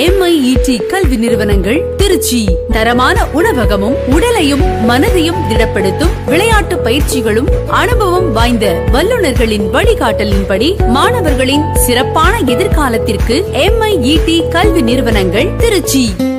MIET கல்வி நிறுவனங்கள் திருச்சி. தரமான உணவகமும் உடலையும் மனதையும் திடப்படுத்தும் விளையாட்டு பயிற்சிகளும் அனுபவம் வாய்ந்த வல்லுநர்களின் வழிகாட்டலின்படி மாணவர்களின் சிறப்பான எதிர்காலத்திற்கு MIET கல்வி நிறுவனங்கள் Trichy.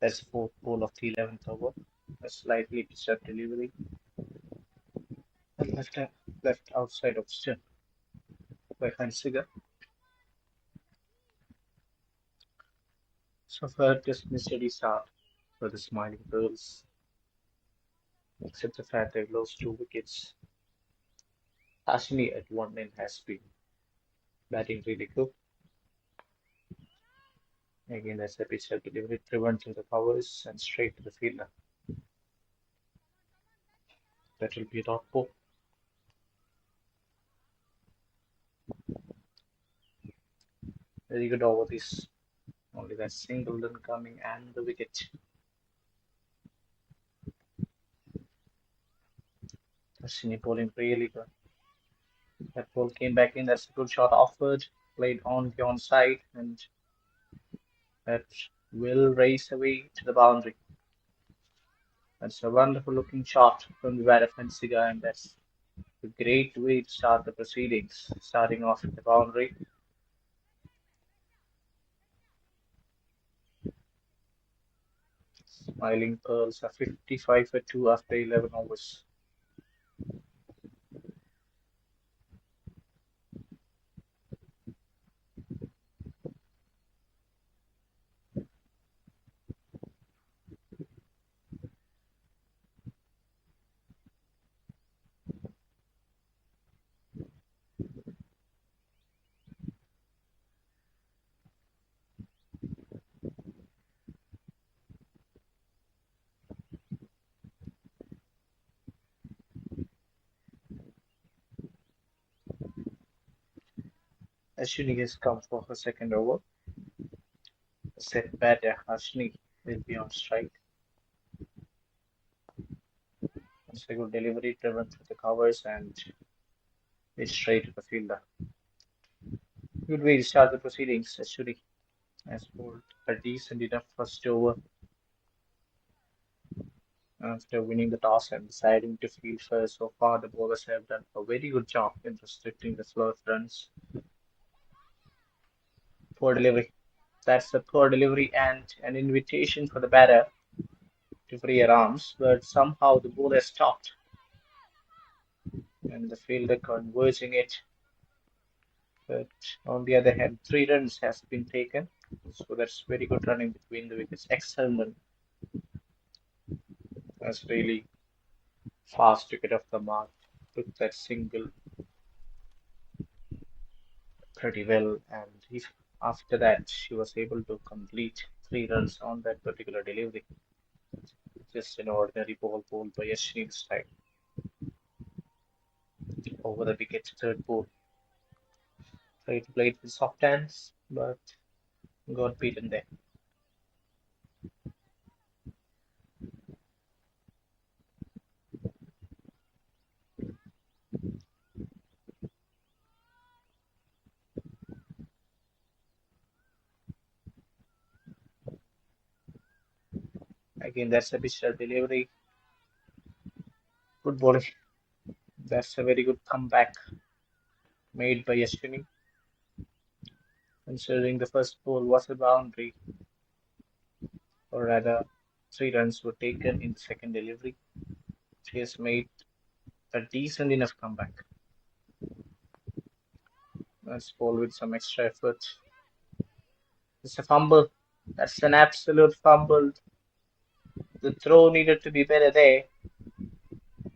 That's the fourth ball of the 11th over. A slightly disturbed delivery. And left outside of stump by Hansiger. So far, just a steady start for the Smiling Pearls, except the fact they've lost 2 wickets. Ashni at one end has been batting really good. Again, that's a pitch that delivery driven to the covers and straight to the fielder. That will be a dot ball. Very good over this. Only that Singleton coming and the wicket. Ashni bowling really good. That ball came back in. That's a good shot offered. Played on the onside and that will race away to the boundary. That's a wonderful looking shot from the bat of Hansiga, and that's a great way to start the proceedings, starting off at the boundary. Smiling Pearls are 55 for 2 after 11 overs. Ashwini has come for her second over. Set batter Ashwini will be on strike. It's a good delivery driven through the covers and it's straight to the fielder. Good way to start the proceedings. Ashwini has bowled a decent enough first over after winning the toss and deciding to field first. So far, the bowlers have done a very good job in restricting the flow of runs. Poor delivery. That's a poor delivery and an invitation for the batter to free her arms, but somehow the bowler stopped and the fielder converging it. But on the other hand, 3 runs has been taken, so that's very good running between the wickets. Ex-Helman has really fast to get off the mark, took that single pretty well, and if after that she was able to complete 3 runs on that particular delivery. Just an ordinary ball bowled by Yashini this time. Over the wicket, third ball. Tried to play it with soft hands, but got beaten there. Again, that's a digital delivery. Good bowling. That's a very good comeback made by Yashini. Considering the first ball was a boundary, or rather, 3 runs were taken in the second delivery. She has made a decent enough comeback. Let's ball with some extra effort. It's a fumble. That's an absolute fumble. The throw needed to be better there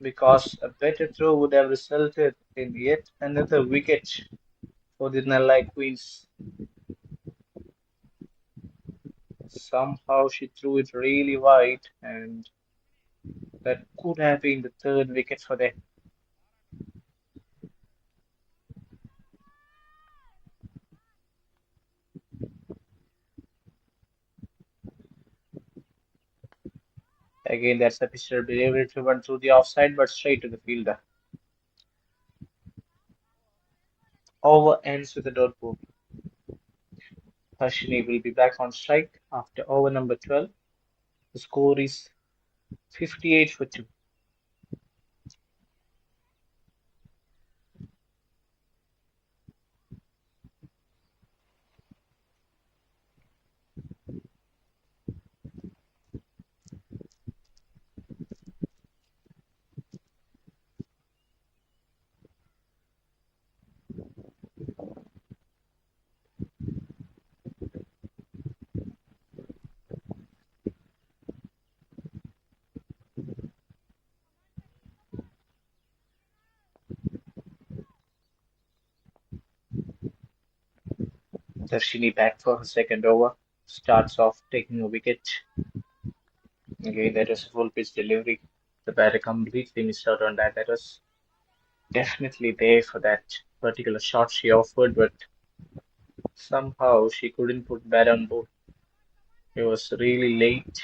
because a better throw would have resulted in yet another wicket for the Nellai Queens. Somehow she threw it really wide, and that could have been the third wicket for them. Again, that's a pitcher delivery driven through the offside, but straight to the fielder. Over ends with a dot ball. Harshini will be back on strike after over number 12. The score is 58 for 2. Darshini back for her second over. Starts off taking a wicket. Again, that was a full pitch delivery. The batter completely missed out on that. That was definitely there for that particular shot she offered, but somehow she couldn't put bat on board. It was really late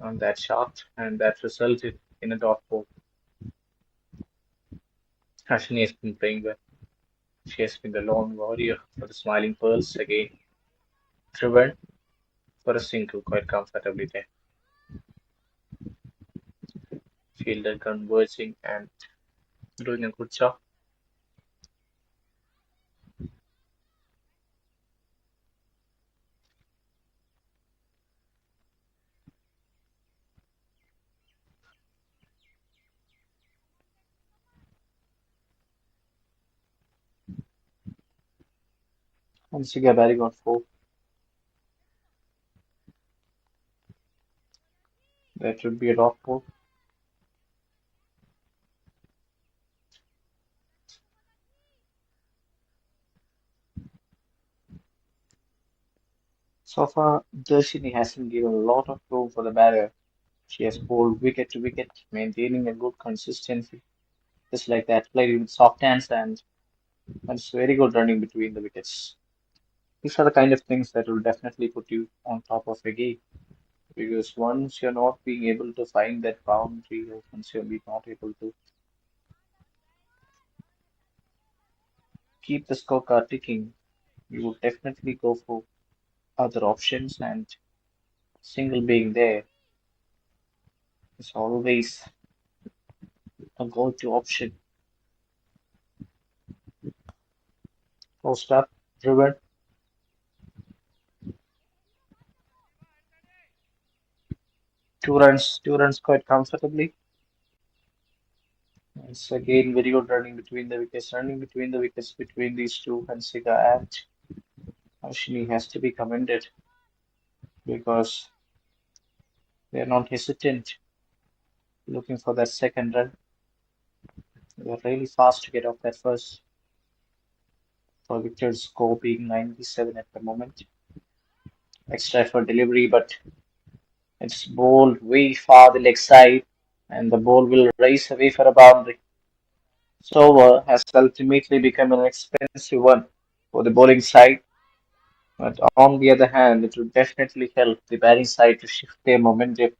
on that shot, and that resulted in a dot ball. Ashwini has been playing well. She has been the lone warrior for the Smiling Pearls again. Driven for a single quite comfortably there. Fielder converging and doing a good job. And Siga batting on four. That should be a dot ball. So far, Darshini hasn't given a lot of room for the batter. She has bowled wicket to wicket, maintaining a good consistency. Just like that, played with soft hands and it's very good running between the wickets. These are the kind of things that will definitely put you on top of a game. Because once you're not being able to find that boundary, or once you're not able to keep the scorecard ticking, you would definitely go for other options, and single being there is always a go-to option. Post up, driven, two runs quite comfortably. It's again very good running between the wickets, between these two, and Siga and Ashini has to be commended because they're not hesitant looking for that second run. They're really fast to get off that first. For Victor's score being 97 at the moment. Extra for delivery, but it's bowled way far the leg side, and the ball will race away for a boundary. Sover has ultimately become an expensive one for the bowling side, but on the other hand, it will definitely help the batting side to shift their momentum,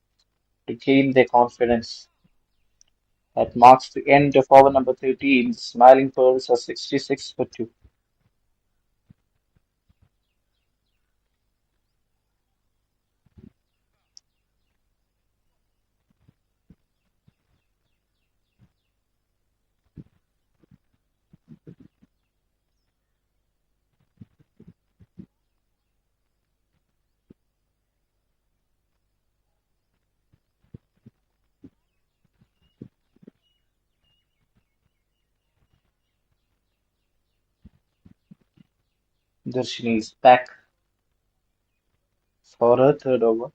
to gain their confidence. That marks the end of over number 13. Smiling Pearls are 66 for 2. Darshini is back for her third over.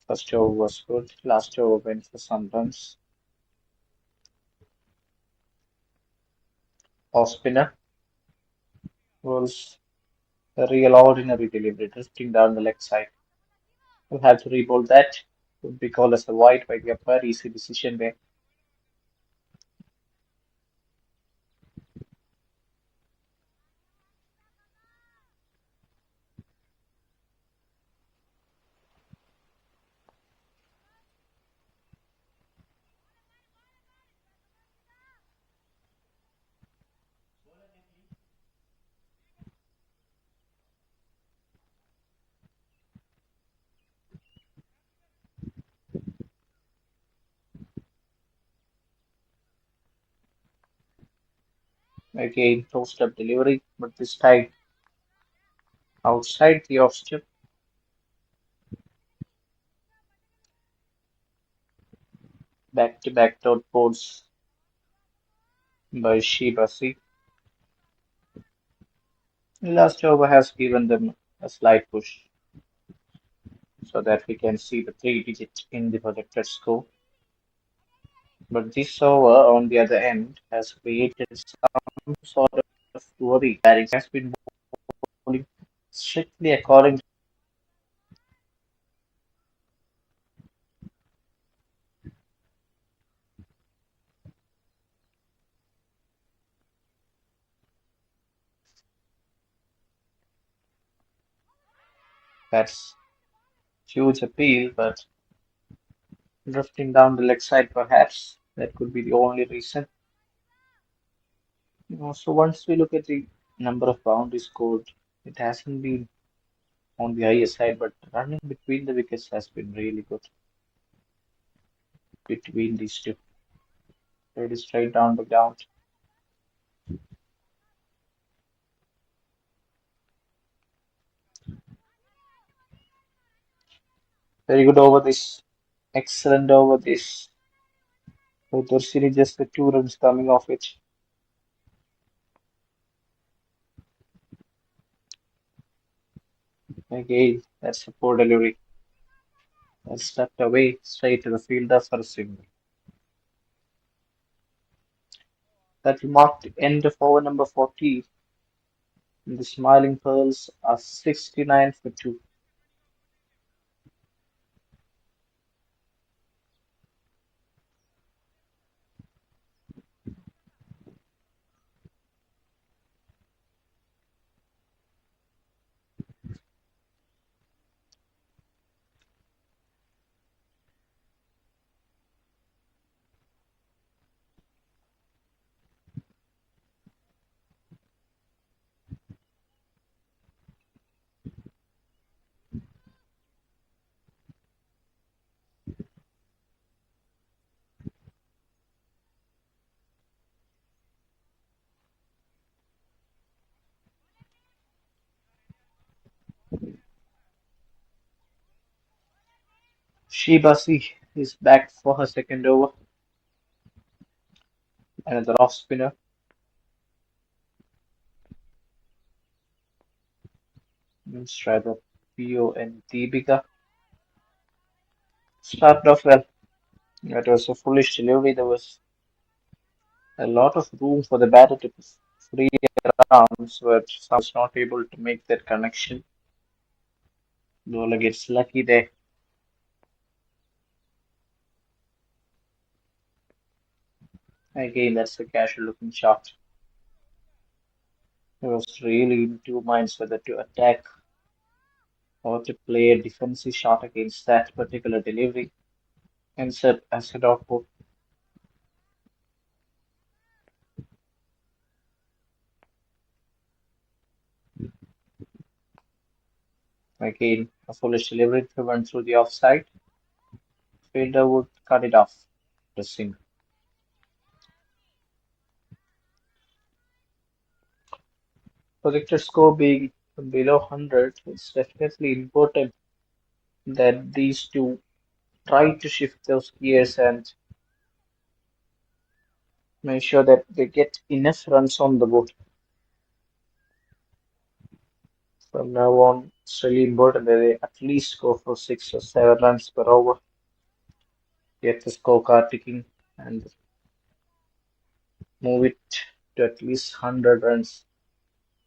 First over was good. Last over went for some runs. Off spinner was a real ordinary delivery, drifting down the leg side. We'll have to rebold that. Would be called as a wide by the umpire. Easy decision there. Again, toast up delivery, but this time outside the off step. Back to back dot balls by Shibasi. Last over has given them a slight push so that we can see the 3 digit in the projected score. But this over, on the other end, has created some sort of of worry. Batting has been bowling strictly according to that's huge appeal, but drifting down the leg side perhaps that could be the only reason. So once we look at the number of boundaries scored, it hasn't been on the higher side, but running between the wickets has been really good between these two. Pretty straight down the ground. Very good over this. Excellent over this. With Ursini just the 2 runs coming off it. Again, that's a poor delivery. That's stepped away straight to the fielder for a single. That will mark the end of over number 40. And the Smiling Pearls are 69 for 2. Shibasi is back for her second over. Another off spinner. It's rather Pio and Deepika. Started off well. That was a foolish delivery. There was a lot of room for the batter to free arms, but Sam was not able to make that connection. Bowler gets lucky there. Again, that's a casual looking shot. He was really in two minds whether to attack or to play a defensive shot against that particular delivery. Ends up as a dot ball. Again, a foolish delivery driven through the offside. Fielder would cut it off. Pressing. Projected score being below 100, it's definitely important that these two try to shift those gears and make sure that they get enough runs on the board. From now on, it's really important that they at least go for 6 or 7 runs per over, get the scorecard ticking, and move it to at least 100 runs.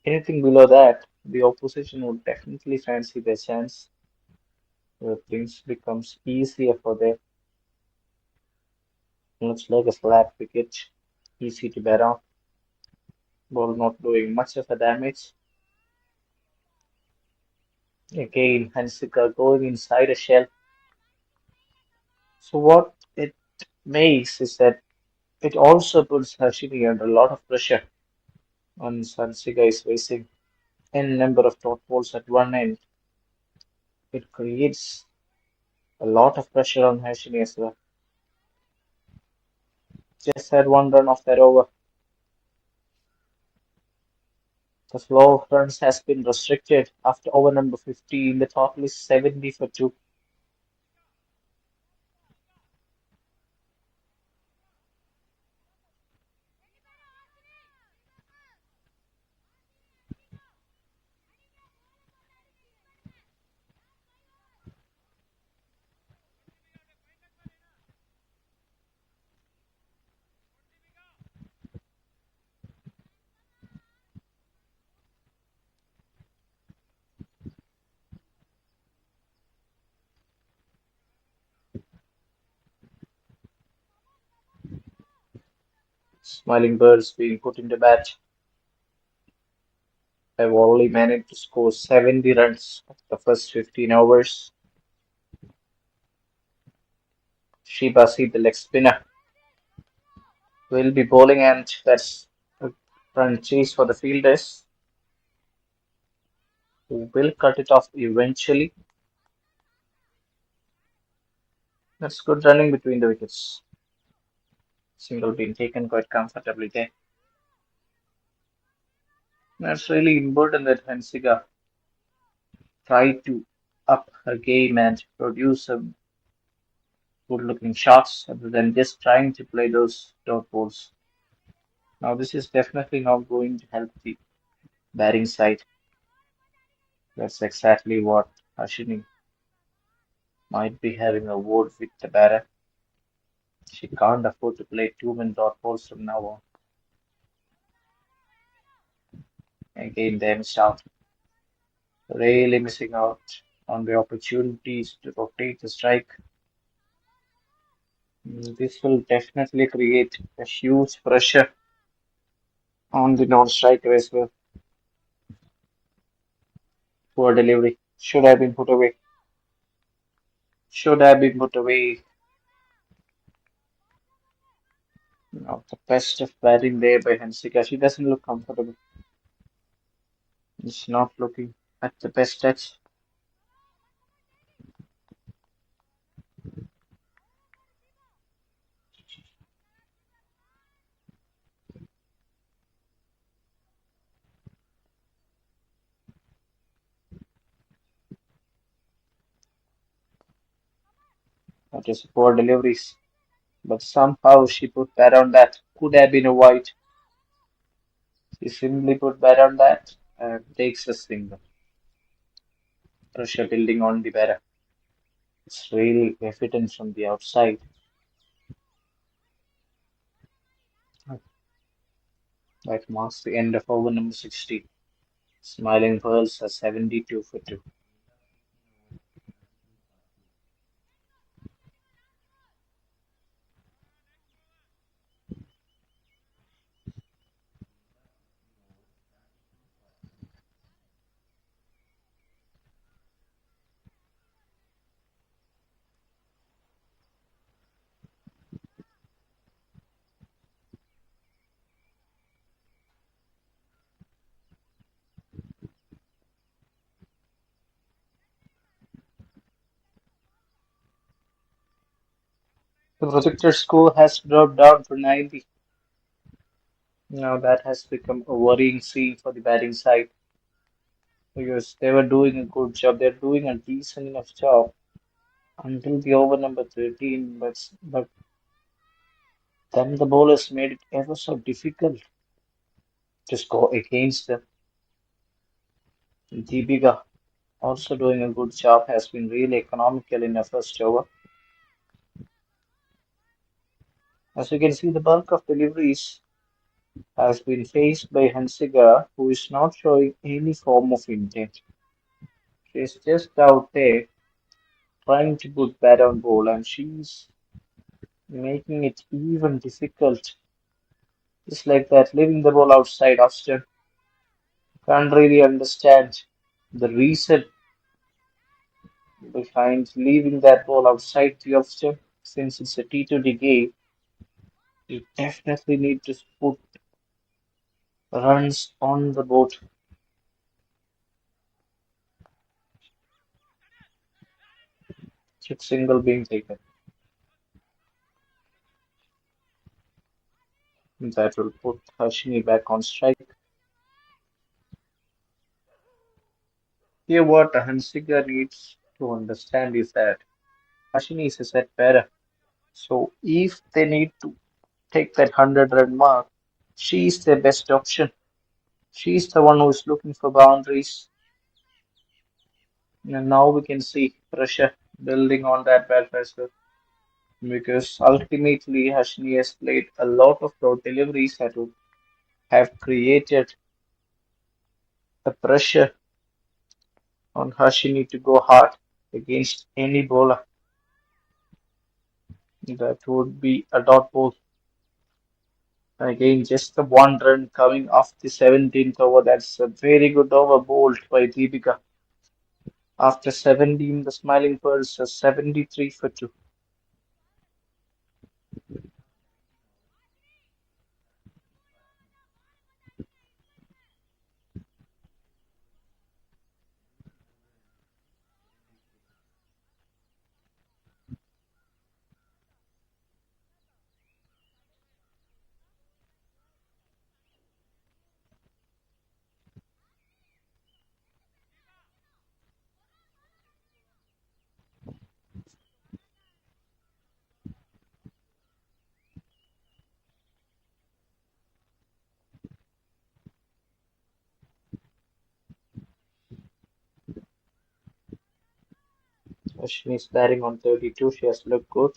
Anything below that, the opposition would definitely fancy their chance. Things becomes easier for them. Looks like a flat wicket, easy to bat on. Ball not doing much of a damage. Again, Hansika going inside a shell. So what it makes is that it also puts Harshini under a lot of pressure once Hansika is facing n number of dot balls at one end. It creates a lot of pressure on Harshini as well. Just had 1 run off that over. The flow of runs has been restricted after over number 15. The total is 70 for 2. Smiling birds being put in the bat have only managed to score 70 runs of the first 15 overs. Shibasi, the leg spinner, will be bowling, and that's a run chase for the fielders, who will cut it off eventually. That's good running between the wickets. Single being taken quite comfortably there. That's really important that Hansiga try to up her game and produce some good looking shots rather than just trying to play those dot balls. Now, this is definitely not going to help the batting side. That's exactly what Ashini might be having a word with the batter. She can't afford to play too many dot balls from now on. Again, they missed out. Really missing out on the opportunities to rotate the strike. This will definitely create a huge pressure on the non-striker as well. Poor delivery. Should have been put away. Should have been put away. The best of batting there by Hansika. She doesn't look comfortable. It's not looking at the best touch. That is poor deliveries. But somehow she put bat on that. Could have been a wide. She simply put bat on that and takes a single. Pressure building on the batter. It's really evident from the outside. That marks the end of over number 60. Smiling Pearls are 72 for 2. The projected score has dropped down to 90. Now that has become a worrying scene for the batting side because they were doing a good job. They're doing a decent enough job until the over number 13, but then the bowlers made it ever so difficult to score against them. Deepika, also doing a good job, has been really economical in the first over. As you can see, the bulk of deliveries has been faced by Hansiga, who is not showing any form of intent. She's just out there trying to put bat on ball, and she's making it even difficult. Just like that, leaving the ball outside Austin. Can't really understand the reason behind leaving that ball outside the Austin. Since it's a T20 game, you definitely need to put runs on the board. Chip single being taken. That will put Hashimi back on strike. Here, what Hansiga needs to understand is that Hashimi is a set batter. So, if they need to take that 100-run mark, she is their best option. She is the one who is looking for boundaries. And now we can see pressure building on that bat as well. Because ultimately, Hashimi has played a lot of those deliveries that would have created the pressure on Hashimi to go hard against any bowler. That would be a dot ball. Again, just the one run coming off the 17th over. That's a very good over bowled by Deepika. After 17, the Smiling Pearls are 73 for 2. Ashwini's batting on 32. She has looked good,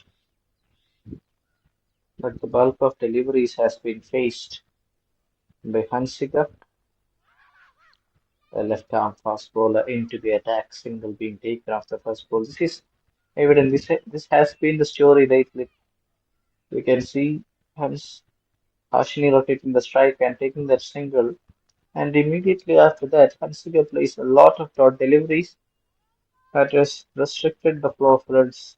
but the bulk of deliveries has been faced by Hansika, a left-arm fast bowler, into the attack. Single being taken off the first ball. This is evident. This has been the story lately. We can see Hans Ashwini rotating the strike and taking that single. And immediately after that, Hansika plays a lot of dot deliveries that has restricted the flow of runs.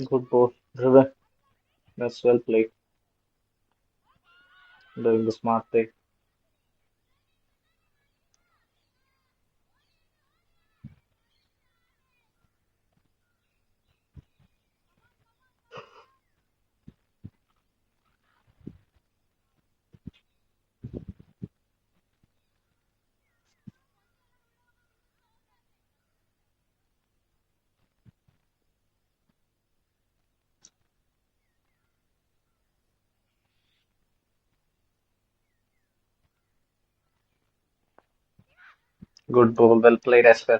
Good ball, driven. That's well played, doing the smart thing. Good ball, well played as well,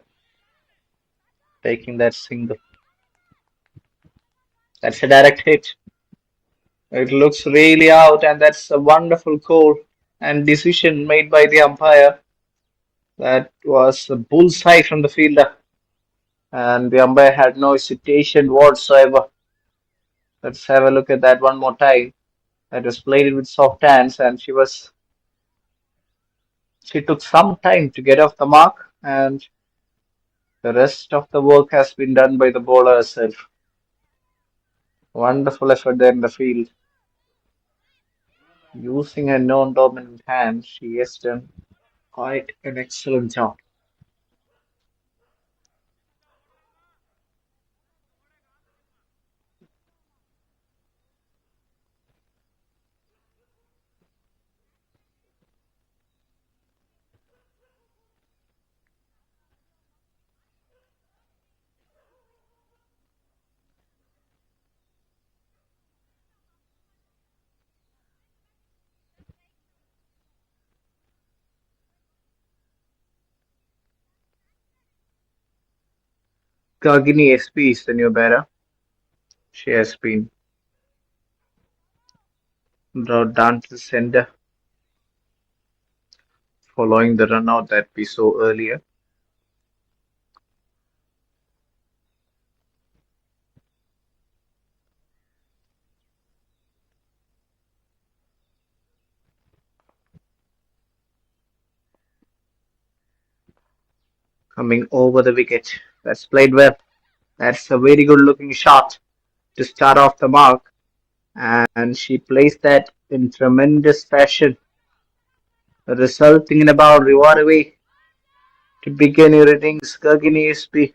taking that single. That's a direct hit. It looks really out, and that's a wonderful call and decision made by the umpire. That was a bullseye from the fielder, and the umpire had no hesitation whatsoever. Let's have a look at that one more time. That was played with soft hands, and she took some time to get off the mark, and the rest of the work has been done by the bowler herself. Wonderful effort there in the field. Using her non-dominant hand, she has done quite an excellent job. Gagini SP is the new batter. She has been brought down to the center following the run out that we saw earlier. Coming over the wicket. That's played well. That's a very good looking shot to start off the mark. And she plays that in tremendous fashion, resulting in a boundary. What a way to begin your innings. Gagini SP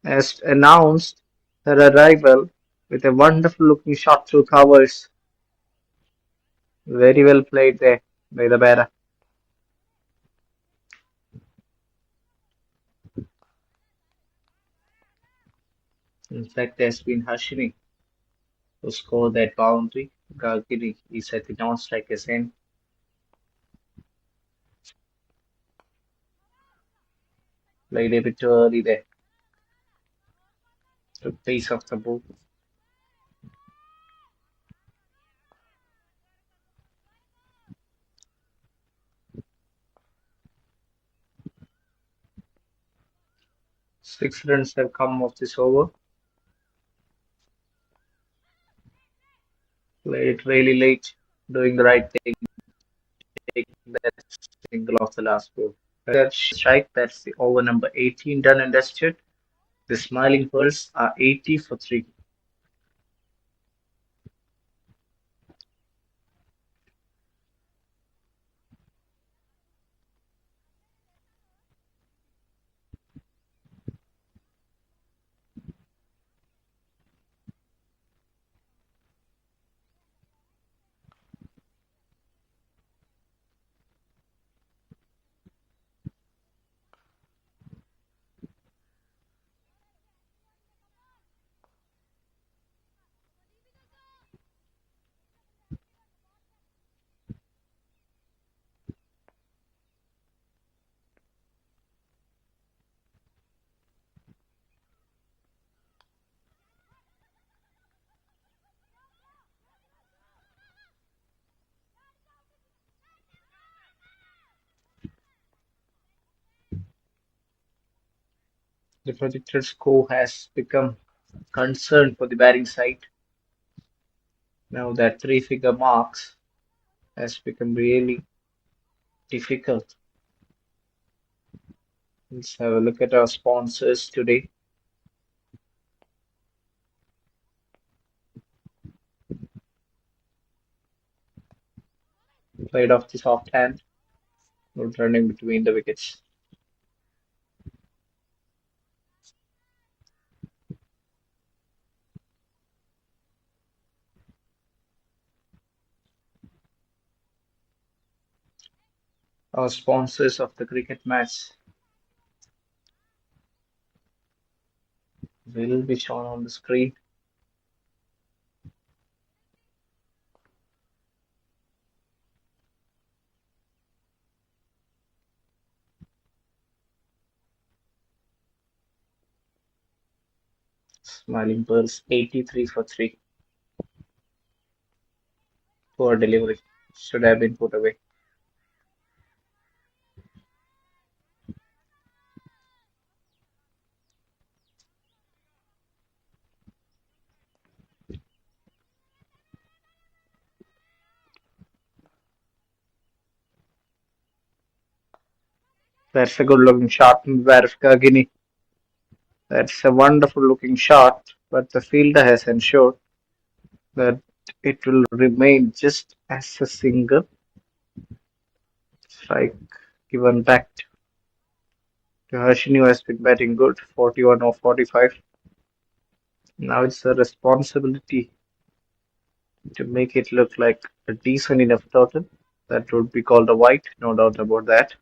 has announced her arrival with a wonderful looking shot through covers. Very well played there by the batter. In fact, there's been Hashini who scored that boundary. Gagini is at the non-striker's end. Played a bit too early there. Took pace off the ball. Six runs have come off this over. Played it really late, doing the right thing, taking that single off the last ball. That strike, that's the over number 18 done and dusted. The Smiling Pearls are 80 for 3. The projected score has become concern for the batting side. Now that three-figure marks has become really difficult. Let's have a look at our sponsors today. Played off the soft hand, not running between the wickets. Our sponsors of the cricket match will be shown on the screen. Smiling Pearls 83 for 3. Poor delivery. Should have been put away. That's a good looking shot from Guinea. That's a wonderful looking shot, but the fielder has ensured that it will remain just as a single strike given back to Harshini, who has been batting good, 41 or 45. Now it's a responsibility to make it look like a decent enough total. That would be called a white, no doubt about that.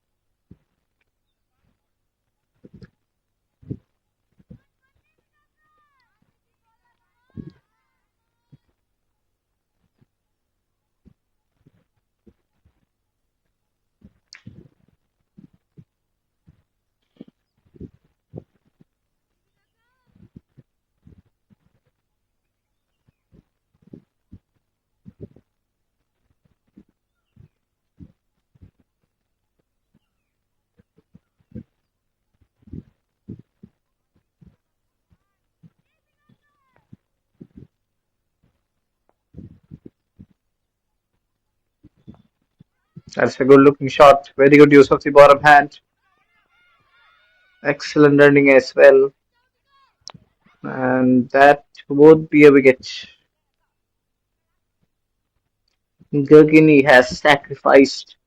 That's a good looking shot. Very good use of the bottom hand. Excellent running as well. And that would be a wicket. Gurgini has sacrificed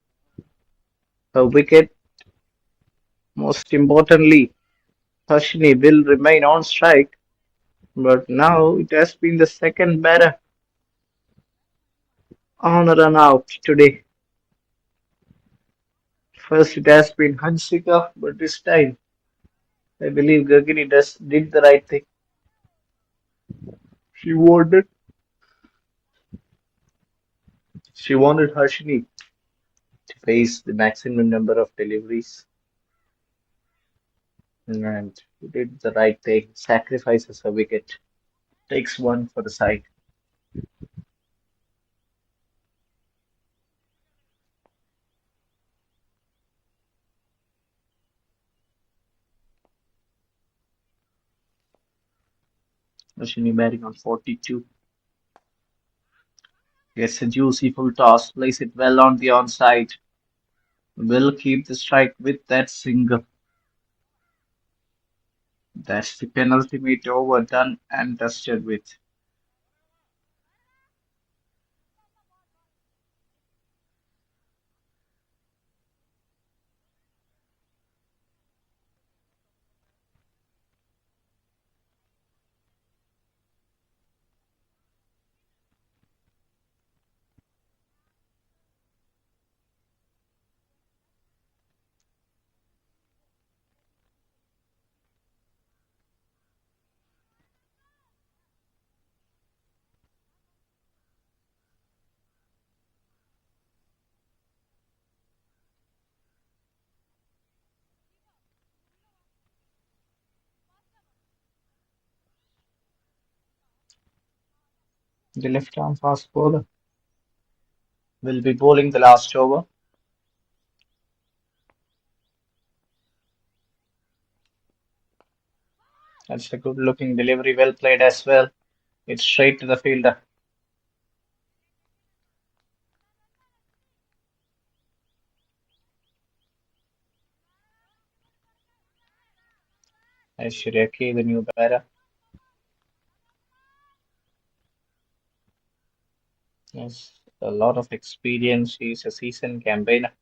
a wicket. Most importantly, Harshini will remain on strike, but now it has been the second batter on a run out today. First it has been Hansika, but this time I believe Gurgini did the right thing. She wanted she wanted Harshini to face the maximum number of deliveries, and he did the right thing. Sacrifices a wicket, takes one for the side. Harshini batting on 42. Gets a juicy full toss, plays it well on the onside. Will keep the strike with that single. That's the penultimate over done and dusted with. The left arm fast bowler will be bowling the last over. That's a good looking delivery, well played as well. It's straight to the fielder. Aishwarya K, the new batter. Yes, a lot of experience. He's a seasoned campaigner.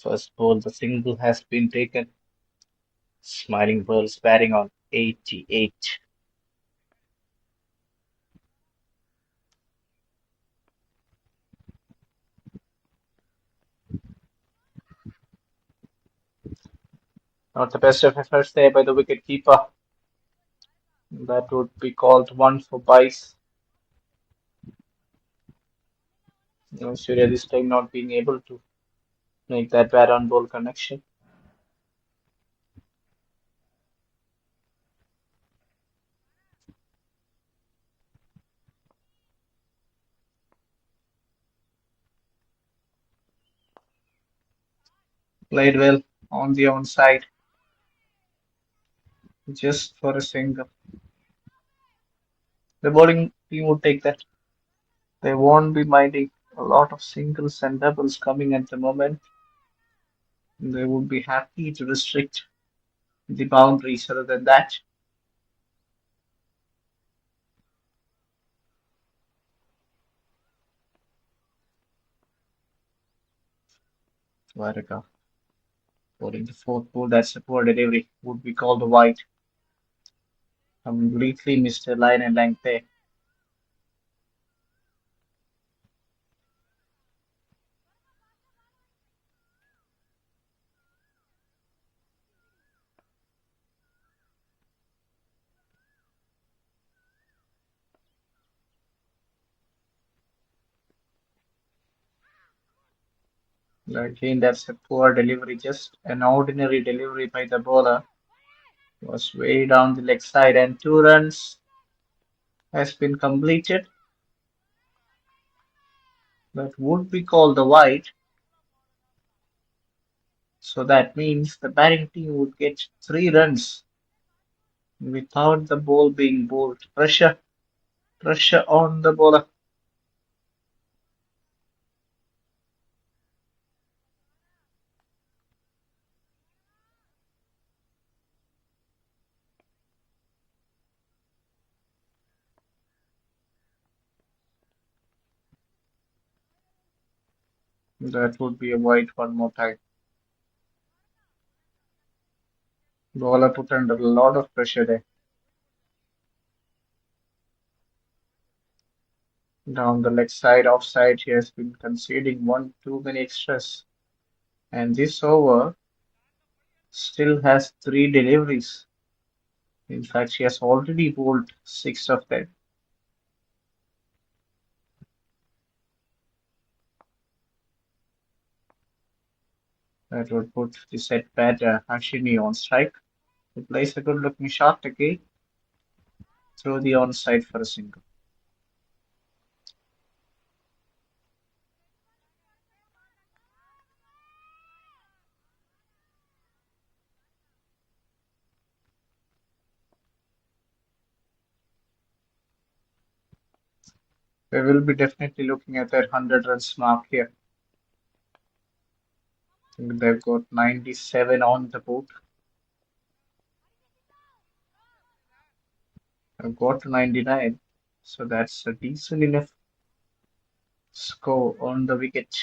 First ball, the single has been taken. Smiling Pearls batting on 88. Not the best of efforts there by the wicket keeper. That would be called one for Bice. Surya this time not being able to make that bat on ball connection. Played well on the onside, just for a single. The bowling team would take that. They won't be minding a lot of singles and doubles coming at the moment. They would be happy to restrict the boundaries other than that. Varga bowling the fourth ball, that's a poor delivery. Would be called a wide. Completely missed the line and length there. Again, that's a poor delivery, just an ordinary delivery by the bowler. Was way down the leg side, and 2 runs has been completed. That would be called the wide. So that means the batting team would get 3 runs without the ball being bowled. Pressure on the bowler. That would be a wide one more time. Bowler put under a lot of pressure there. Down the leg side, offside, he has been conceding one too many extras. And this over still has 3 deliveries. In fact, he has already bowled 6 of them. That would put the set batter Hashimi on strike. He plays a good looking shot again through the onside for a single. We will be definitely looking at that 100 runs mark here. I think they've got 97 on the board. I've got to 99, so that's a decent enough score on the wicket.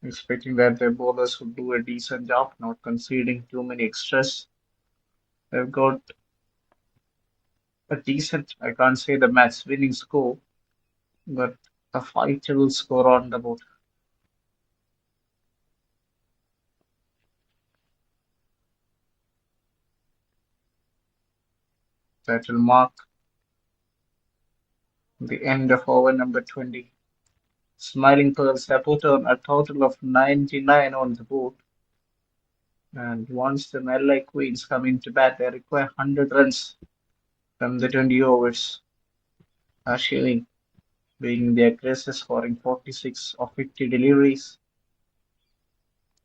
Expecting that their bowlers would do a decent job, not conceding too many extras. They've got a decent, I can't say the match winning score, but a fightable score on the board. That will mark the end of over number 20. Smiling Pearls have put on a total of 99 on the board. And once the Nellai Queens come into bat, they require 100 runs from the 20 overs. Ashwin being the aggressor, scoring 46 of 50 deliveries,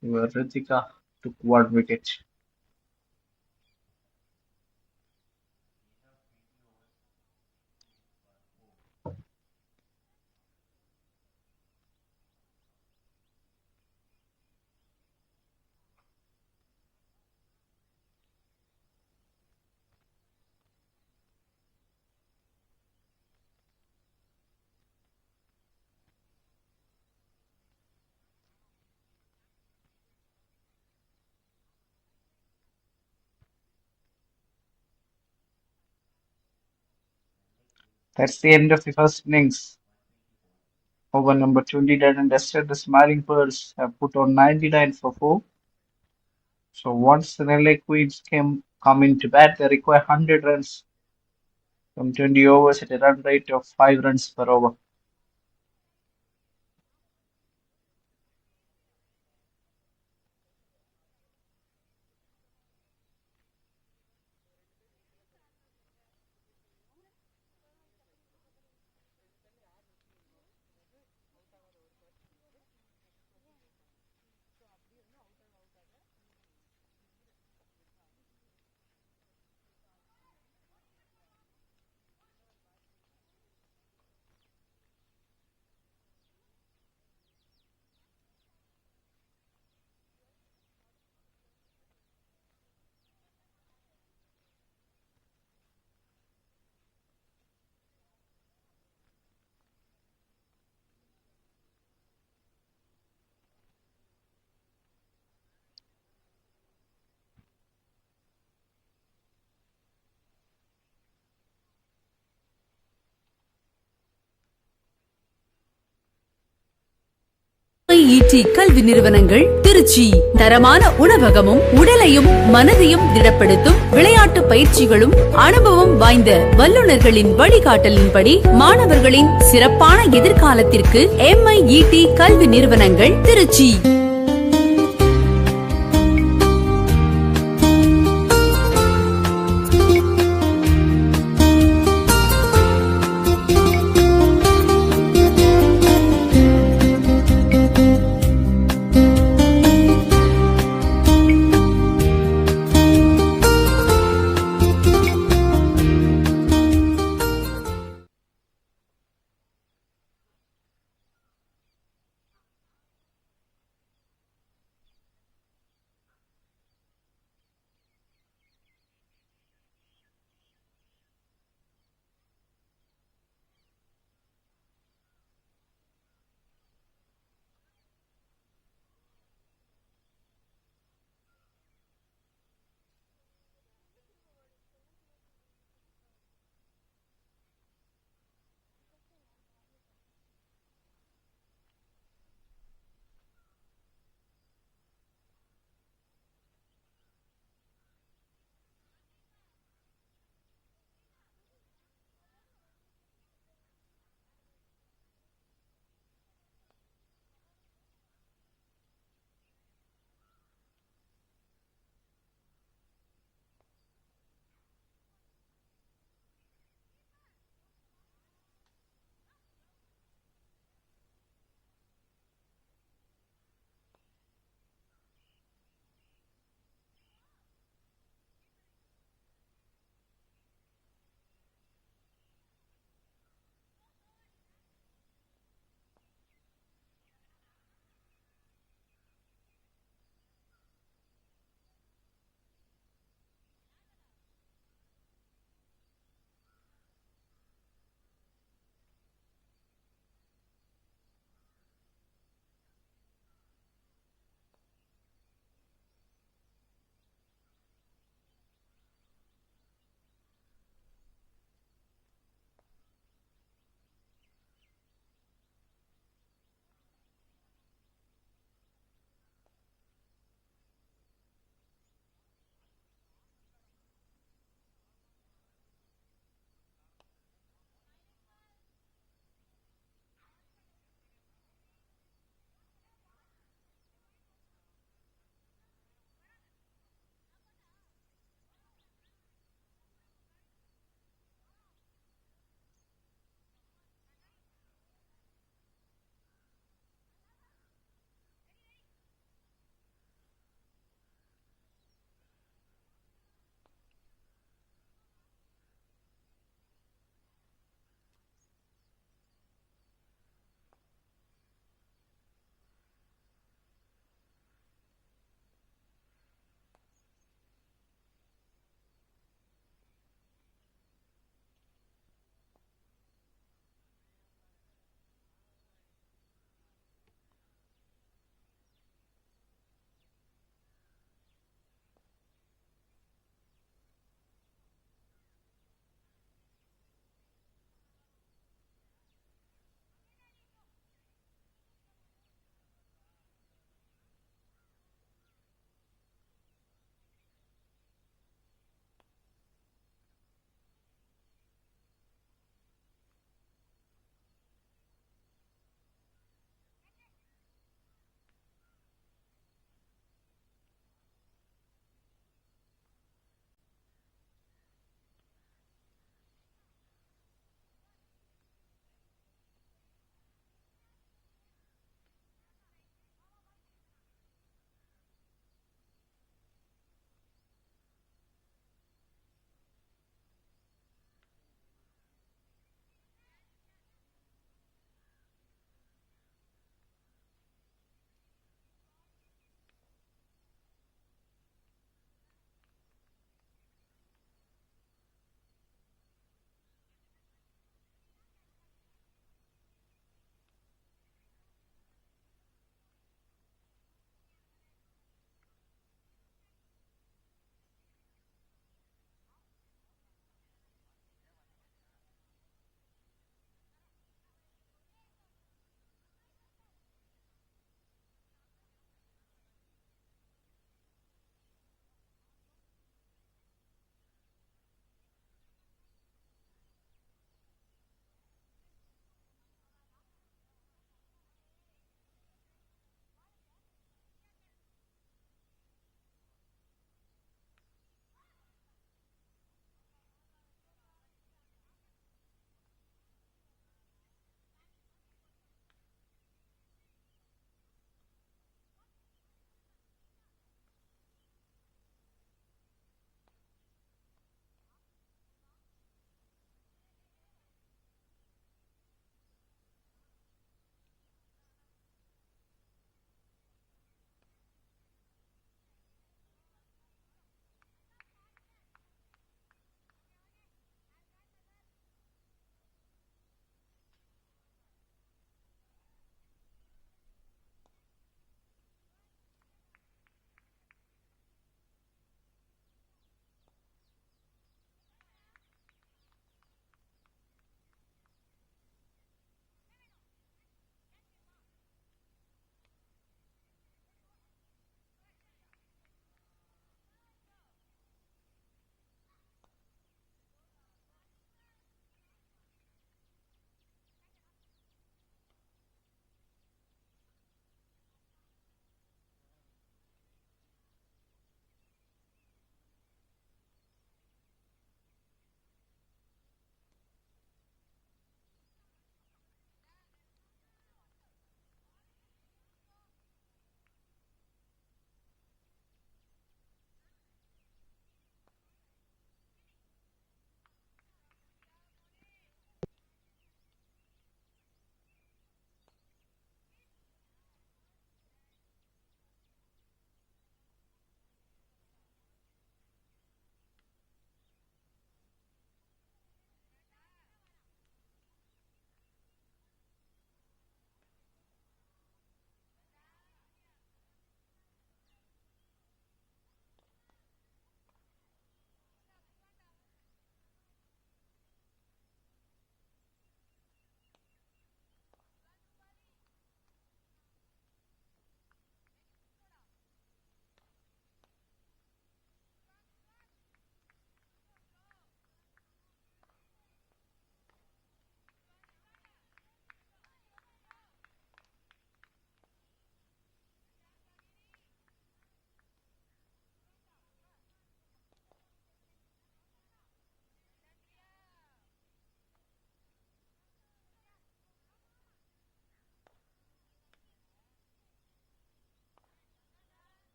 where Ritika took one wicket. That's the end of the first innings. Over number 20 dead and dusted, the Smiling Pearls have put on 99 for 4. So once the Nellai Queens come into bat, they require 100 runs from 20 overs at a run rate of 5 runs per over. D கல்வி நிறுவனங்கள் திருச்சி தரமான உணவகமும் உடலையும் மனதையும் திடப்படுத்தும் விளையாட்டு பயிற்சிகளும் அனுபவம் வாய்ந்த வல்லுநர்களின் வழிகாட்டலின்படி மாணவர்களின் சிறப்பான எதிர்காலத்திற்கு MIET கல்வி நிறுவனங்கள் Trichy.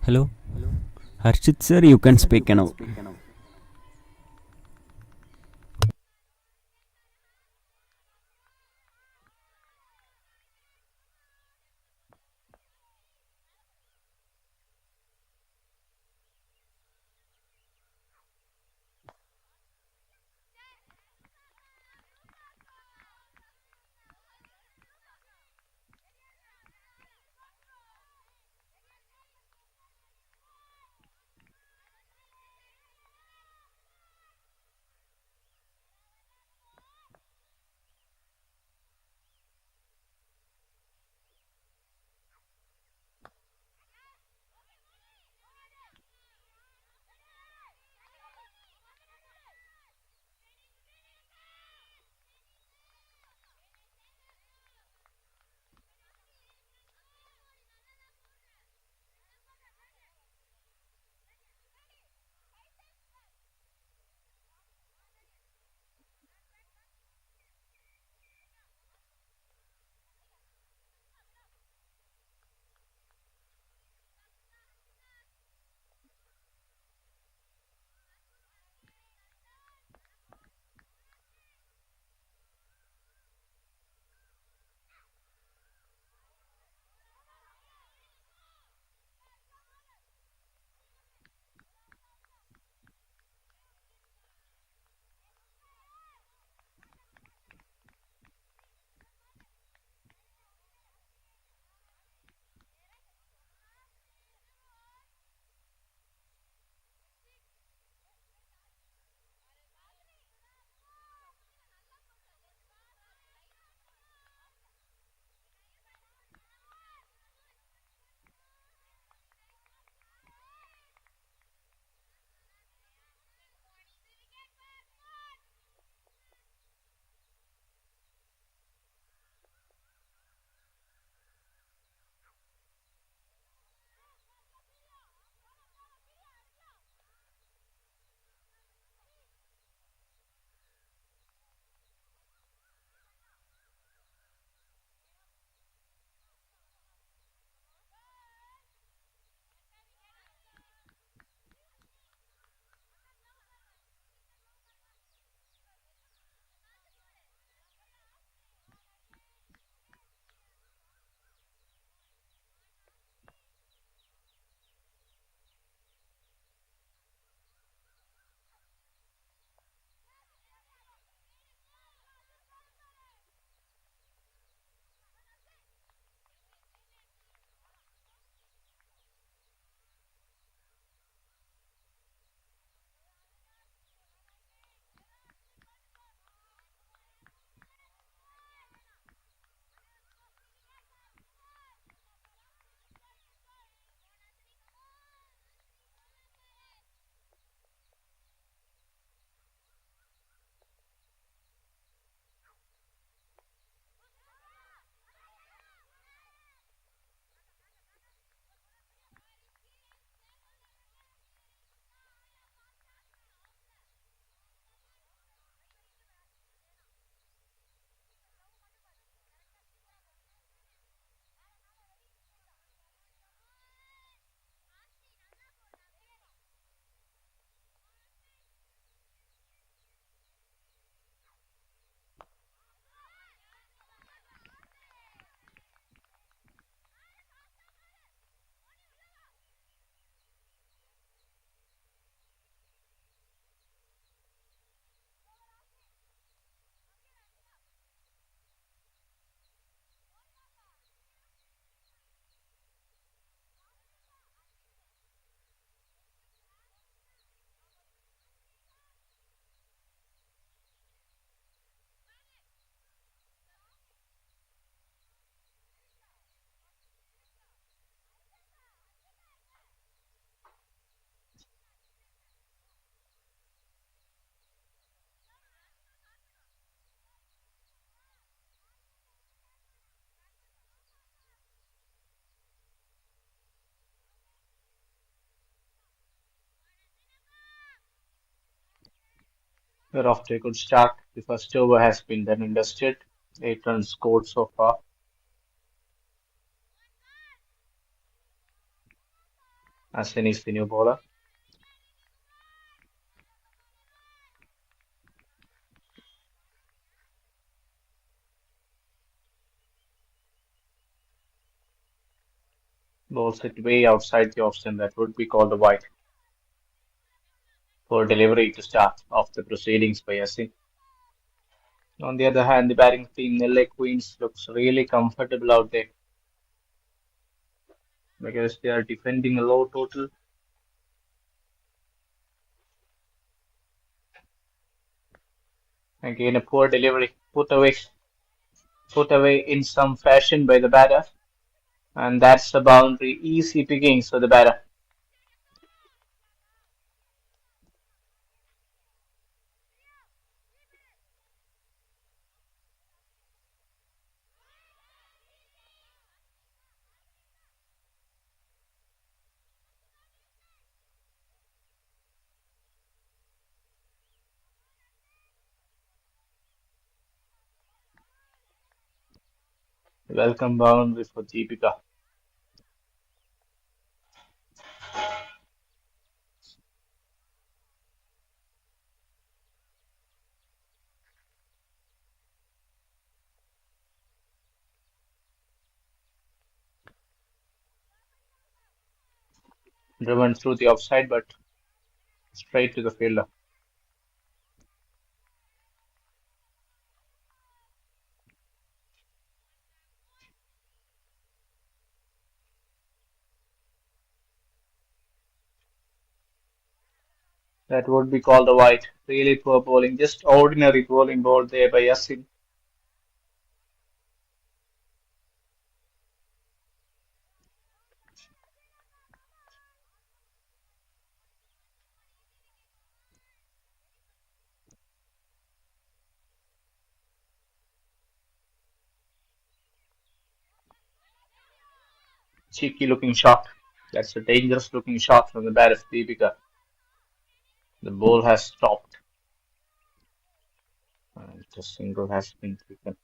Hello, Harshit sir, you can speak now. We're off to a good start. The first over has been done and dusted. 8 runs scored so far. Ashwin is the new bowler. Bowls it way outside the off stump. That would be called a wide. For delivery to start off the proceedings by Ashwin. On the other hand, the batting team Nellai Queens looks really comfortable out there because they are defending a low total. Again, a poor delivery, put away in some fashion by the batter, and that's the boundary. Easy pickings for the batter. Welcome boundary for Deepika. Driven through the offside, but straight to the fielder. That would be called a wide. Really poor bowling, just ordinary bowling ball there by Yasin. Cheeky looking shot. That's a dangerous looking shot from the bat of Deepika. The ball has stopped. And the single has been taken.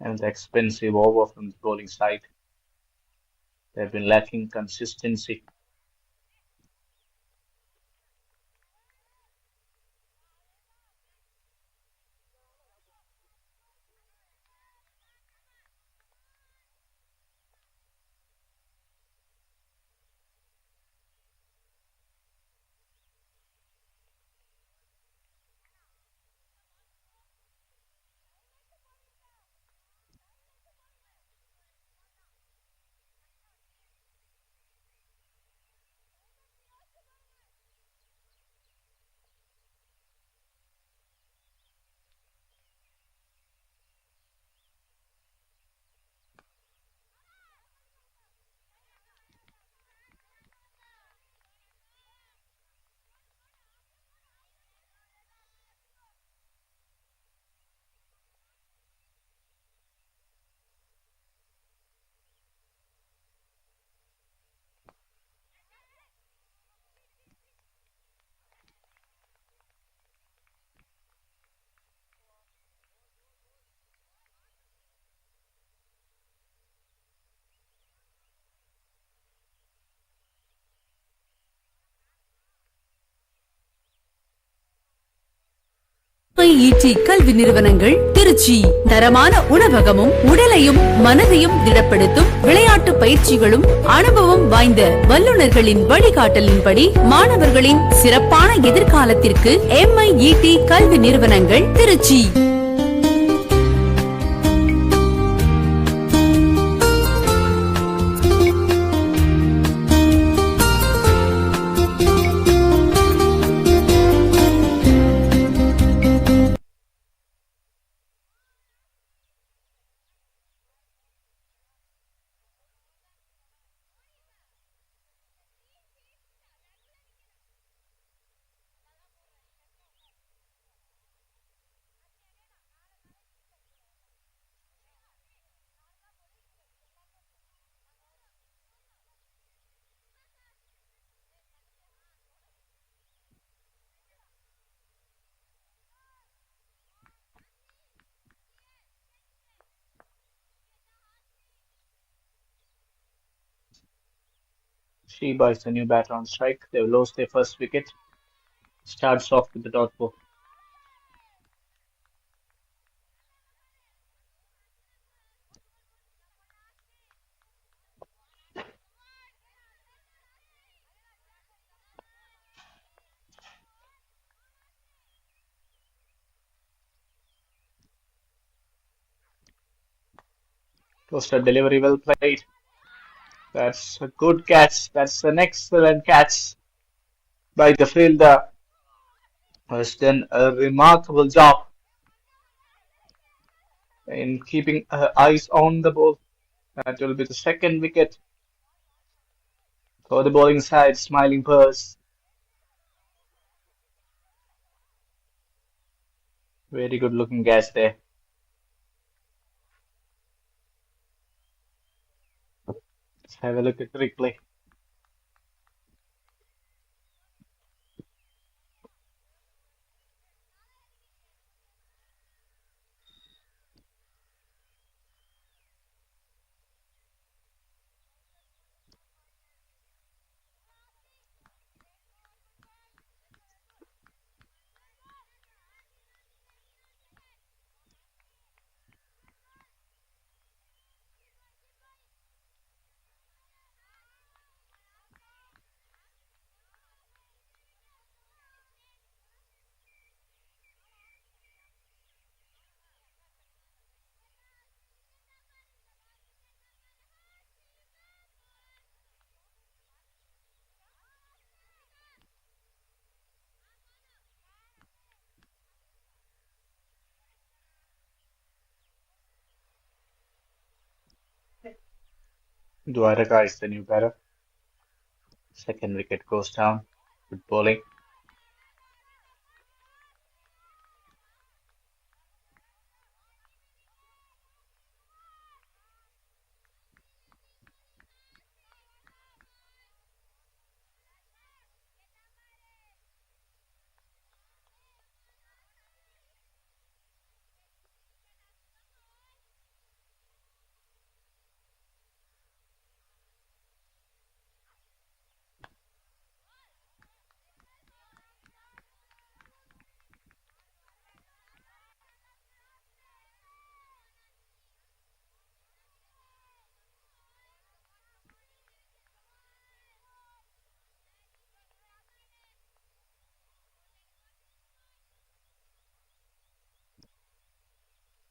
And the expensive over from the bowling side. They've been lacking consistency. டி கல்வி நிறுவனங்கள் திருச்சி தரமான உணவகமும் உடலையும் மனதையும் திடப்படுத்தும் விளையாட்டு பயிற்சிகளும் அனுபவம் வாய்ந்த வல்லுநர்களின் வழிகாட்டலின்படி மாணவர்களின் சிறப்பான எதிர்காலத்திற்கு MIET கல்வி நிறுவனங்கள் Trichy. Sheba is the new batter on strike. They've lost their first wicket. Starts off with the dot ball. Toaster delivery well played. That's a good catch. That's an excellent catch by the fielder. Has done a remarkable job in keeping her eyes on the ball. That will be the second wicket for the bowling side. Smiling Purse. Very good looking catch there. Let's have a look at the replay. Dwaraka is the new batter. Second wicket goes down. Good bowling.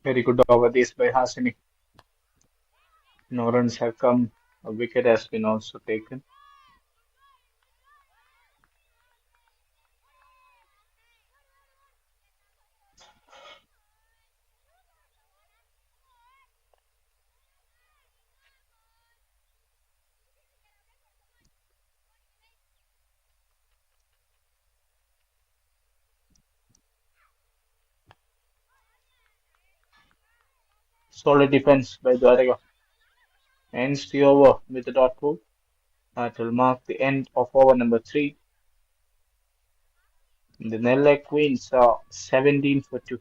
Very good over this by Hasini. No runs have come. A wicket has been also taken. Solid defense by Dwaraka. Ends the over with the dot ball. That will mark the end of over number 3. The Nellai Queens are 17 for 2.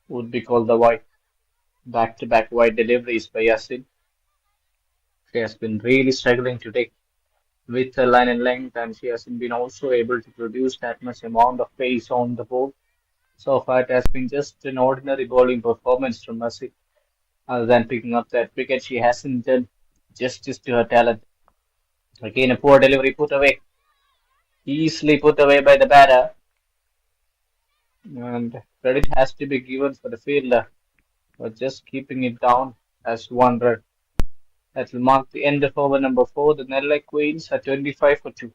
would be called the wide back-to-back wide deliveries by Yasin. She has been really struggling today with her line and length, and she hasn't been also able to produce that much amount of pace on the ball. So far, it has been just an ordinary bowling performance from Mercy. Other than picking up that wicket, she hasn't done justice to her talent. Again, a poor delivery put away, easily put away by the batter, and credit has to be given for the fielder for just keeping it down as 1 run. That will mark the end of over number 4. The Nellai Queens are 25 for 2.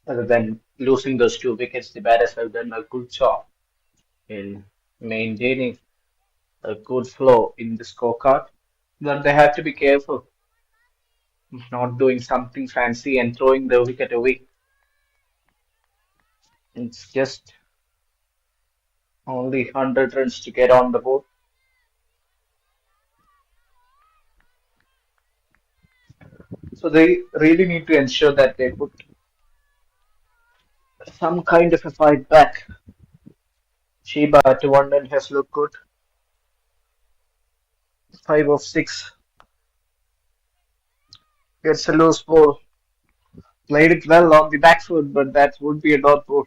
Other than losing those 2 wickets, the batters have done a good job in maintaining a good flow in the scorecard. But they have to be careful not doing something fancy and throwing the wicket away. It's just only 100 runs to get on the board. So they really need to ensure that they put some kind of a fight back. Sheba at 1 run has looked good. 5 of 6. Gets a loose ball. Played it well on the back foot, but that would be a dot ball.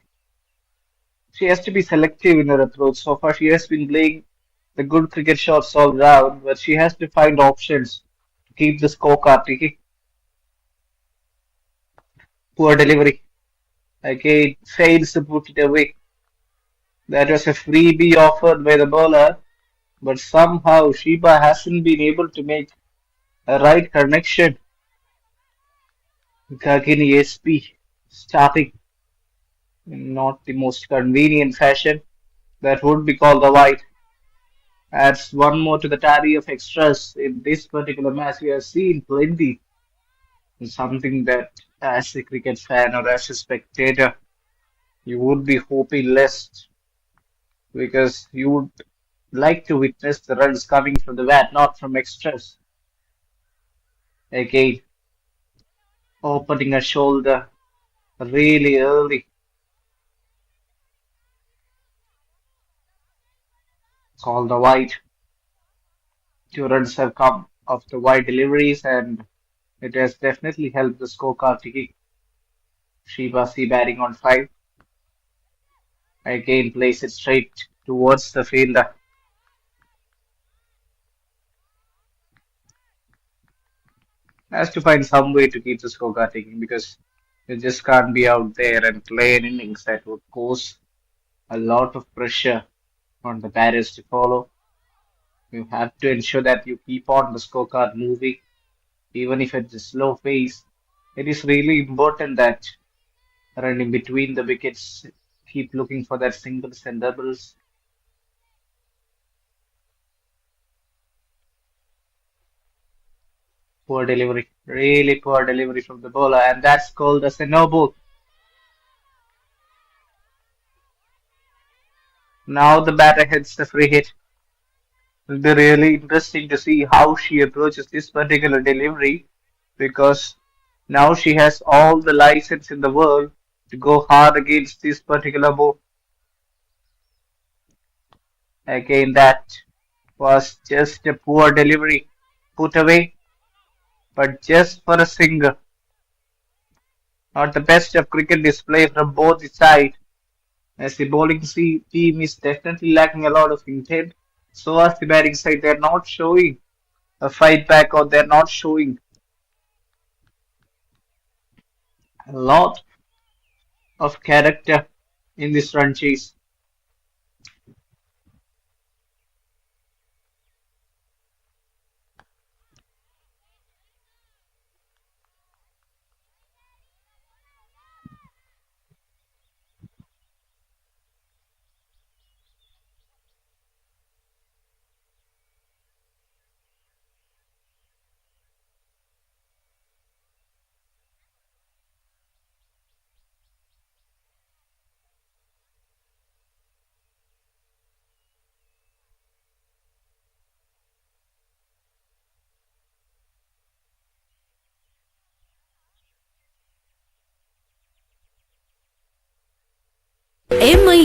She has to be selective in her approach. So far, she has been playing the good cricket shots all round, but she has to find options to keep the scorecard ticking. Poor delivery. Again, fails to put it away. That was a freebie offered by the bowler, but somehow Sheba hasn't been able to make a right connection. Gagini SP starting in not the most convenient fashion. That would be called the wide. Adds one more to the tally of extras in this particular match. We have seen plenty. Something that, as a cricket fan or as a spectator, you would be hoping less because you would like to witness the runs coming from the bat, not from extras. Again, opening a shoulder really early. Call the wide. 2 runs have come of the wide deliveries, and it has definitely helped the scorecard ticking. Shibasi batting on 5. Again, plays it straight towards the fielder. Has to find some way to keep the scorecard ticking because you just can't be out there and play an innings that would cause a lot of pressure on the batters to follow. You have to ensure that you keep on the scorecard moving, even if it's a slow pace. It is really important that running between the wickets, keep looking for that singles and doubles. Poor delivery, really poor delivery from the bowler, and that's called as a no ball. Now the batter hits the free hit. It'll be really interesting to see how she approaches this particular delivery because now she has all the license in the world to go hard against this particular ball. Again, that was just a poor delivery put away, but just for a single. Not the best of cricket display from both the sides, as the bowling team is definitely lacking a lot of intent. So as the batting side, they're not showing a fight back or they're not showing a lot of character in this run chase.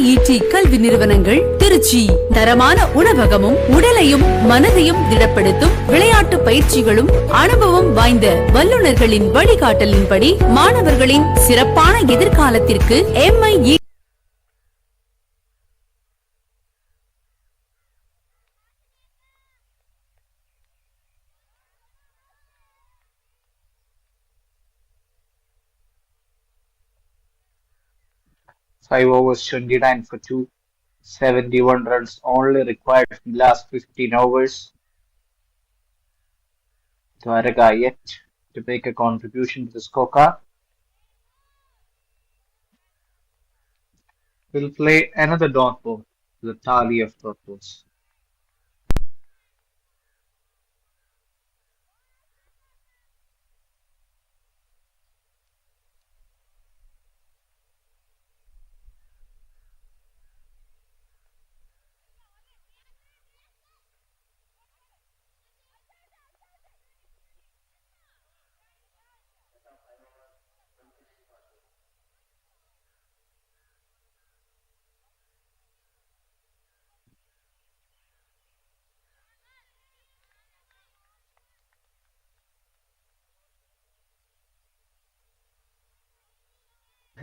PET கல்வி நிறுவனங்கள் திருச்சி தரமான உணவகமும் உடலையும் மனதையும் திடப்படுத்தும் விளையாட்டு பயிற்சிகளும் அனுபவம் வாய்ந்த வல்லுநர்களின் வழிகாட்டலின்படி மாணவர்களின் சிறப்பான எதிர்காலத்திற்கு MIE 5 overs, 29 for 2, 71 runs only required in the last 15 overs. Dwaraka yet to make a contribution to the scorecard. Will play another dot ball to the tally of dot balls.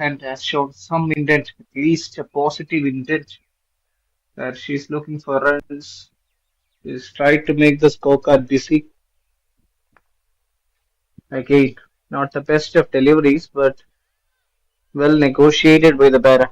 And has shown some intent, at least a positive intent, that she's looking for runs. She's tried to make the scorecard busy. Again, not the best of deliveries, but well negotiated by the batter.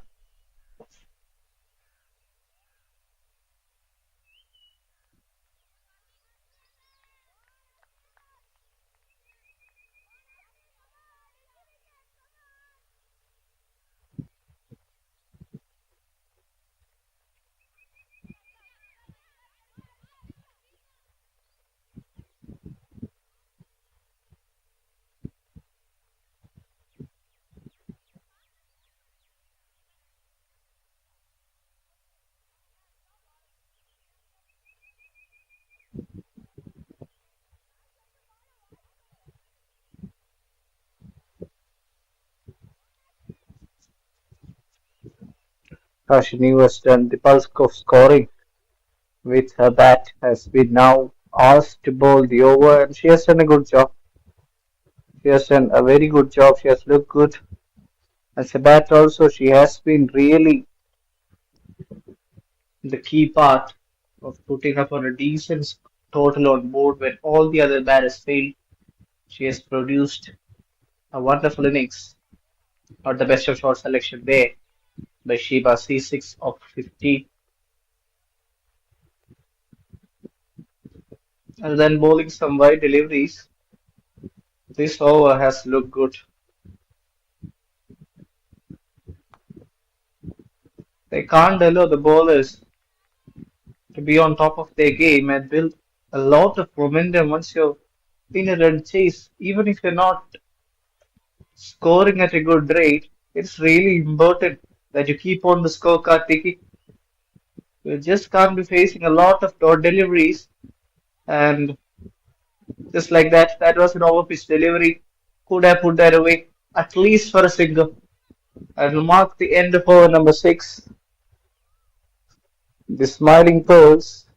Ashini has done the bulk of scoring with her bat, has been now asked to bowl the over, and she has done a good job. She has done a very good job. She has looked good as a bat also. She has been really the key part of putting up on a decent total on board when all the other batters failed. She has produced a wonderful innings. Not the best of shot selection there by Sheba, C6 of 50. And then bowling some wide deliveries. This over has looked good. They can't allow the bowlers to be on top of their game and build a lot of momentum once you're in a run chase. Even if you're not scoring at a good rate, it's really important that you keep on the scorecard ticking. You just can't be facing a lot of dot deliveries, and just like that, that was an overpitch delivery. Could have put that away at least for a single. And will mark the end of over number 6. The Smiling Pearls,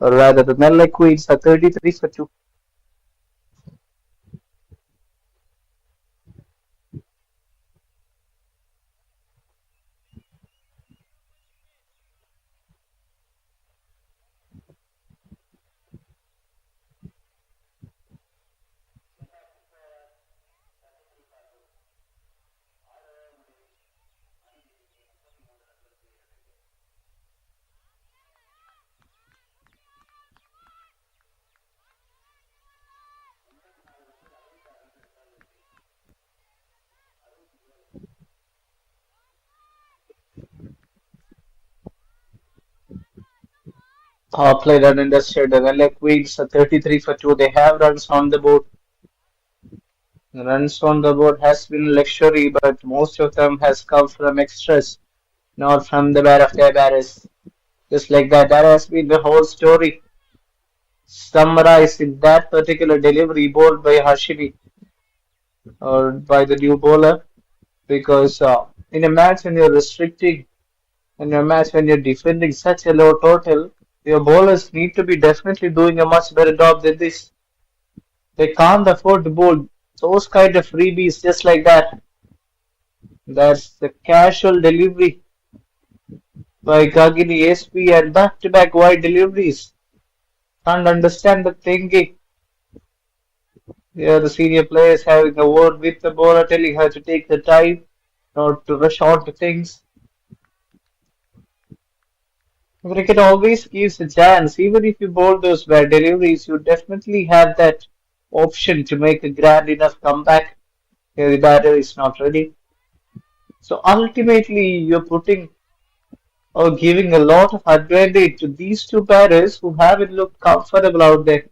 or rather the Nellai Queens, are 33 for 2. Power play run industry. The Nellai Queens are 33 for 2. They have runs on the board. The runs on the board has been luxury, but most of them has come from extras, not from the bat of their batters. Just like that, that has been the whole story summarized in that particular delivery bowled by Harshini or by the new bowler. Because in a match when you're restricting In a match when you're defending such a low total, your bowlers need to be definitely doing a much better job than this. They can't afford to bowl those kind of freebies just like that. That's the casual delivery by Gagini SP and back-to-back wide deliveries. Can't understand the thinking. Here the senior players having a word with the bowler, telling her to take the time, not to rush on to things. Cricket always gives a chance. Even if you bowl those bad deliveries, you definitely have that option to make a grand enough comeback. Here the batter is not ready. So ultimately, you're putting or giving a lot of advantage to these two batters who haven't looked comfortable out there.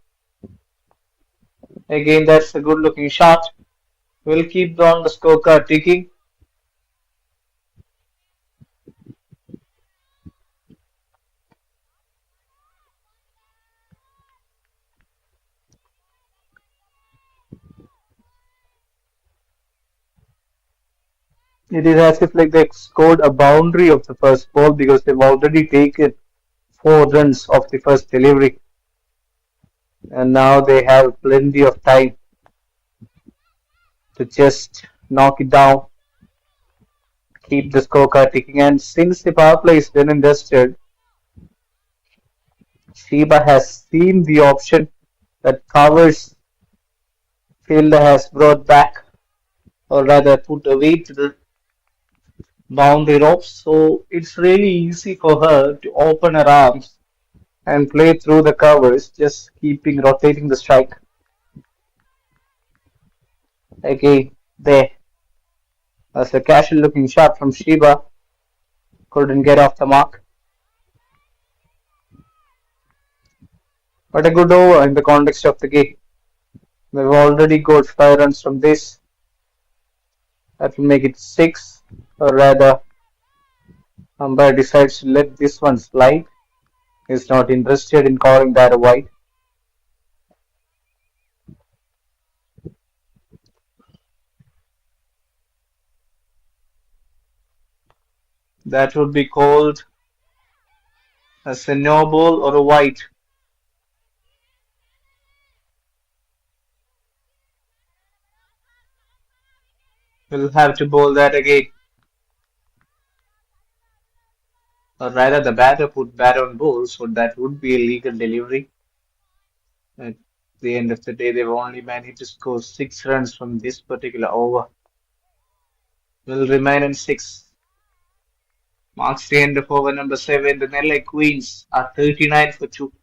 Again, that's a good looking shot. We'll keep on the scorecard ticking. It is as if like they scored a boundary of the first ball because they've already taken 4 runs of the first delivery, and now they have plenty of time to just knock it down, keep the scorecard ticking. And since the power play is done and dusted, Sheba has seen the option that covers fielder has brought back, or rather put away to the boundary ropes. So it's really easy for her to open her arms and play through the covers, just keeping rotating the strike. Again, there. That's a casual looking shot from Sheba. Couldn't get off the mark. But a good over in the context of the game. We've already got 5 runs from this. That will make it 6. Or rather, umpire decides to let this one slide. He's not interested in calling that a wide. That would be called as a no ball or a wide. We'll have to bowl that again. Or rather, the batter put bat on ball, so that would be a legal delivery. At the end of the day, they've only managed to score 6 runs from this particular over. Will remain in 6. Marks the end of over number 7. The Nellai Queens are 39 for 2.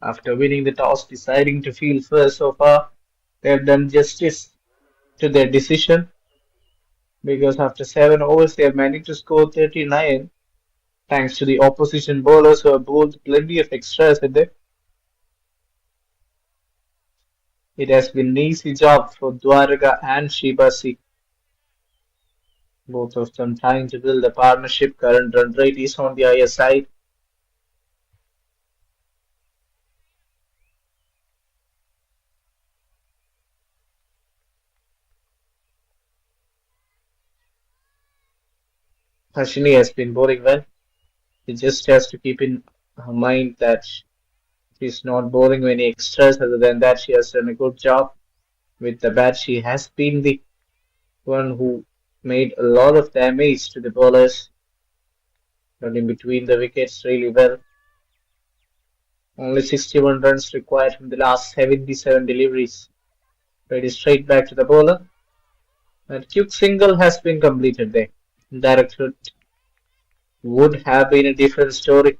After winning the toss, deciding to field first so far, they have done justice to their decision because after 7 overs, they have managed to score 39 thanks to the opposition bowlers who have bowled plenty of extras at them. It has been an easy job for Dwarga and Shibasi, both of them trying to build a partnership. Current run rate is on the higher side. Hashini has been bowling well. He just has to keep in mind that she's not bowling many extras. Other than that, she has done a good job with the bat. She has been the one who made a lot of damage to the bowlers, running between the wickets really well. Only 61 runs required from the last 77 deliveries. Ready straight back to the bowler. And quick single has been completed there. Direct hit would have been a different story.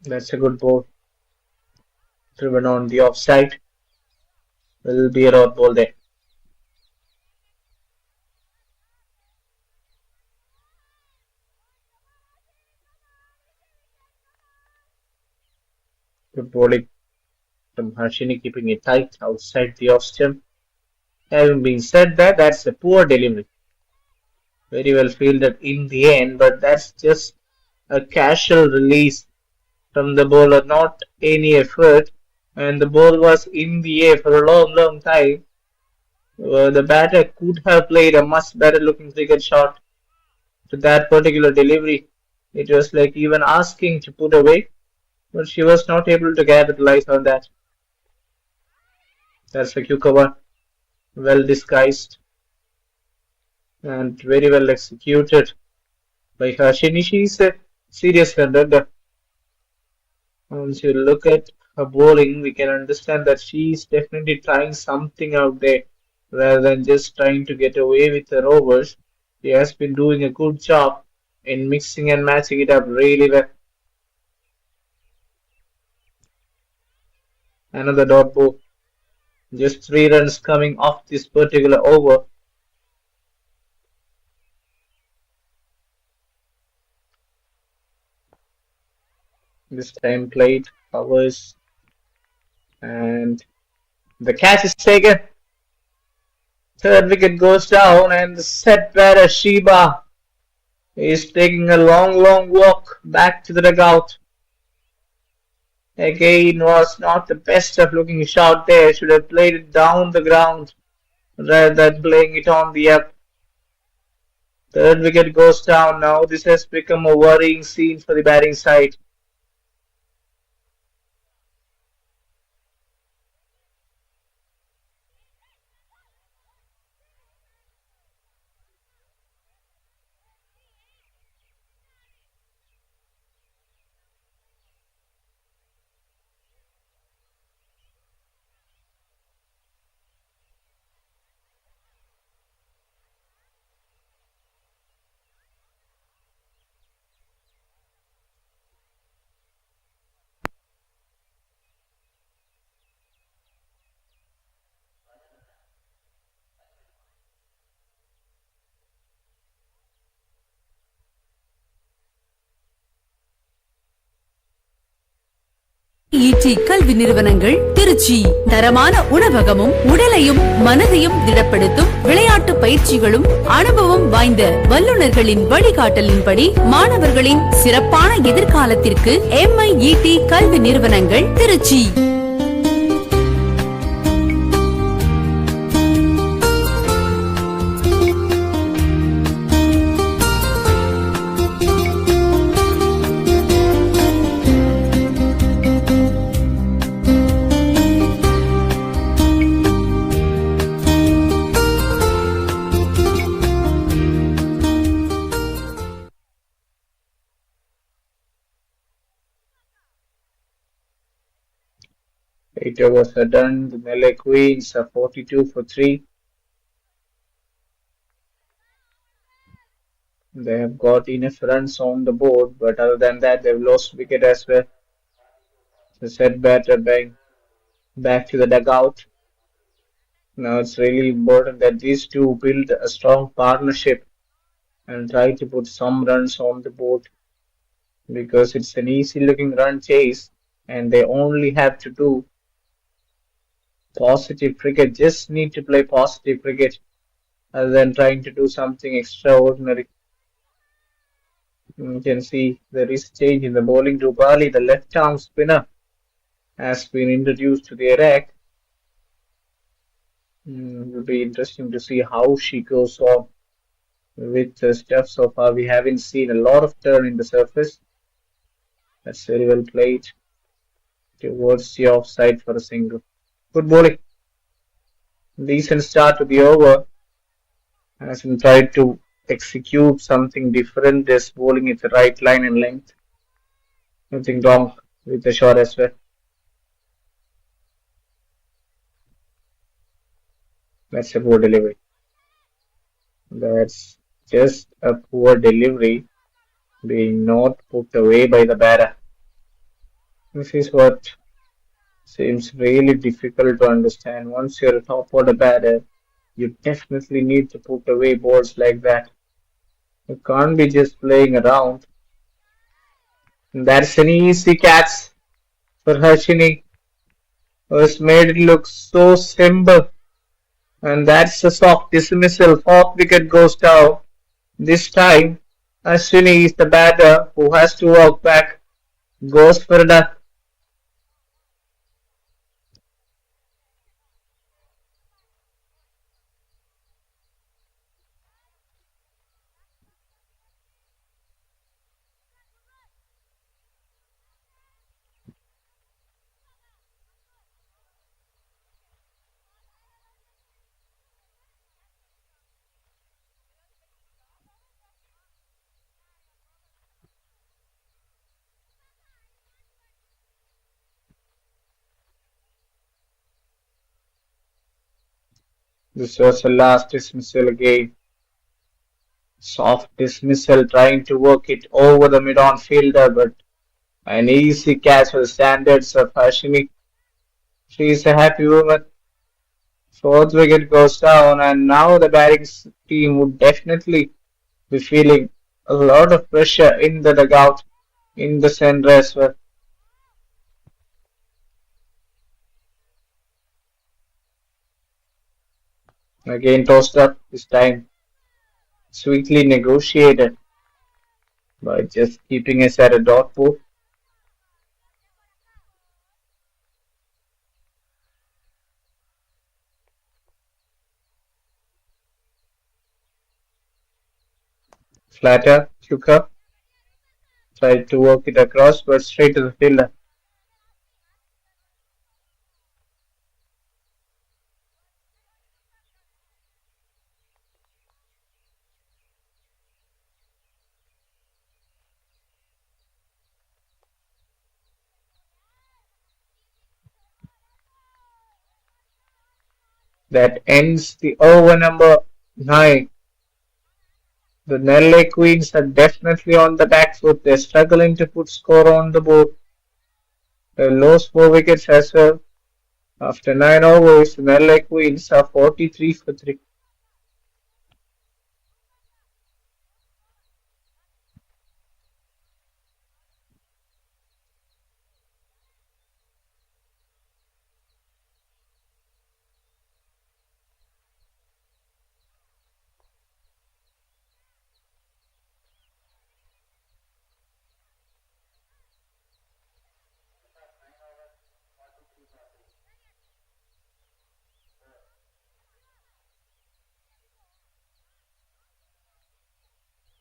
That's a good ball. Driven on the offside. Will be a rod ball there. bowling from Harshini, keeping it tight outside the off stump. Having been said that, that's a poor delivery. Very well fielded in the end, but that's just a casual release from the bowler, not any effort. And the ball was in the air for a long, long time. The batter could have played a much better looking cricket shot to that particular delivery. It was like even asking to put away, but she was not able to capitalize on that. That's a quick one, well disguised and very well executed by Harshini. She's a serious contender. Once you look at her bowling, we can understand that she's definitely trying something out there rather than just trying to get away with her overs. She has been doing a good job in mixing and matching it up really well. Another dot ball. Just 3 runs coming off this particular over. This time played covers and the catch is taken. Third wicket goes down and the set batter Sheba is taking a long, long walk back to the dugout. Again, was not the best of looking shot there. Should have played it down the ground rather than playing it on the up. Third wicket goes down now. This has become a worrying scene for the batting side. ED கல்வி நிறுவனங்கள் திருச்சி தரமான உணவகமும் உடலையும் மனதையும் திடப்படுத்தும் விளையாட்டு பயிற்சிகளும் அனுபவம் வாய்ந்த வல்லுநர்களின் வழிகாட்டலின்படி மாணவர்களின் சிறப்பான எதிர்காலத்திற்கு MIET கல்வி நிறுவனங்கள் Trichy. Eight overs are done. The Nellai Queens are 42 for 3. They have got enough runs on the board, but other than that, they've lost wicket as well. The set batter back to the dugout. Now it's really important that these two build a strong partnership and try to put some runs on the board because it's an easy looking run chase and they only have to do positive cricket, just need to play positive cricket other than trying to do something extraordinary. You can see there is change in the bowling. Rubali, the left arm spinner, has been introduced to the attack. It will be interesting to see how she goes on with the stuff so far. We haven't seen a lot of turn in the surface. That's very well played towards the offside for a single. Good bowling. Decent start to the over. Hasn't tried to execute something different. Just bowling at the right line and length. Nothing wrong with the shot as well. That's a poor delivery. That's just a poor delivery being not put away by the batter. This is what seems really difficult to understand. Once you're a top order batter, you definitely need to put away balls like that. You can't be just playing around. And that's an easy catch for Harshini, who's made it look so simple. And that's a soft dismissal. Fourth wicket goes down. This time, Ashwini is the batter who has to walk back. Goes for a duck. This was the last dismissal again. Soft dismissal trying to work it over the mid-on fielder, but an easy catch for the standards of Hashimi. She is a happy woman. Fourth wicket goes down, and now the batting team would definitely be feeling a lot of pressure in the dugout, in the centre as well. Again tossed up, this time sweetly negotiated by just keeping us at a dot ball. Flatter, Chuka tried to work it across, but straight to the fielder. That ends the over number 9. The Nellai Queens are definitely on the back foot. They're struggling to put score on the board. They lost 4 wickets as well. After 9 overs, the Nellai Queens are 43 for 3.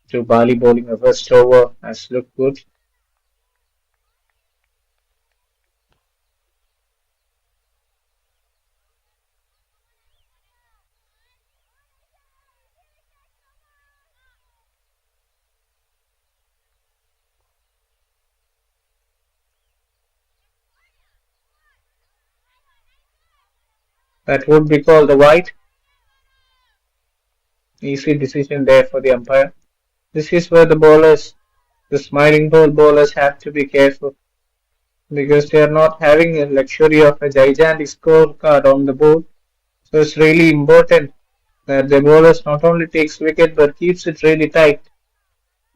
To Bali bowling the first over has looked good. That would be called a wide. Easy decision there for the umpire. This is where the smiling bowlers have to be careful because they are not having a luxury of a gigantic scorecard on the board. So it's really important that the bowlers not only takes wicket but keeps it really tight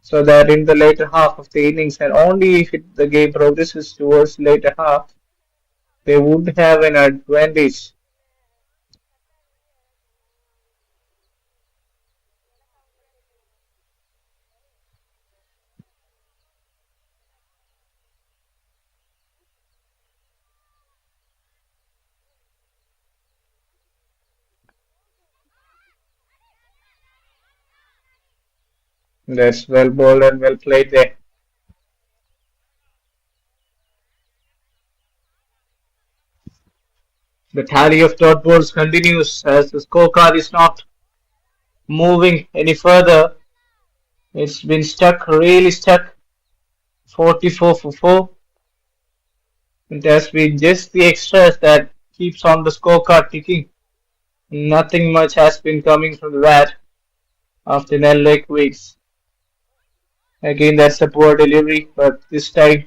so that in the later half of the innings and only if the game progresses towards later half they would have an advantage. That's well bowled and well played there. The tally of dot balls continues as the scorecard is not moving any further. It's been stuck, really stuck. 44 for 4. It has been just the extras that keeps on the scorecard ticking. Nothing much has been coming from the bat after Nellai weeks. Again, that's a poor delivery, but this time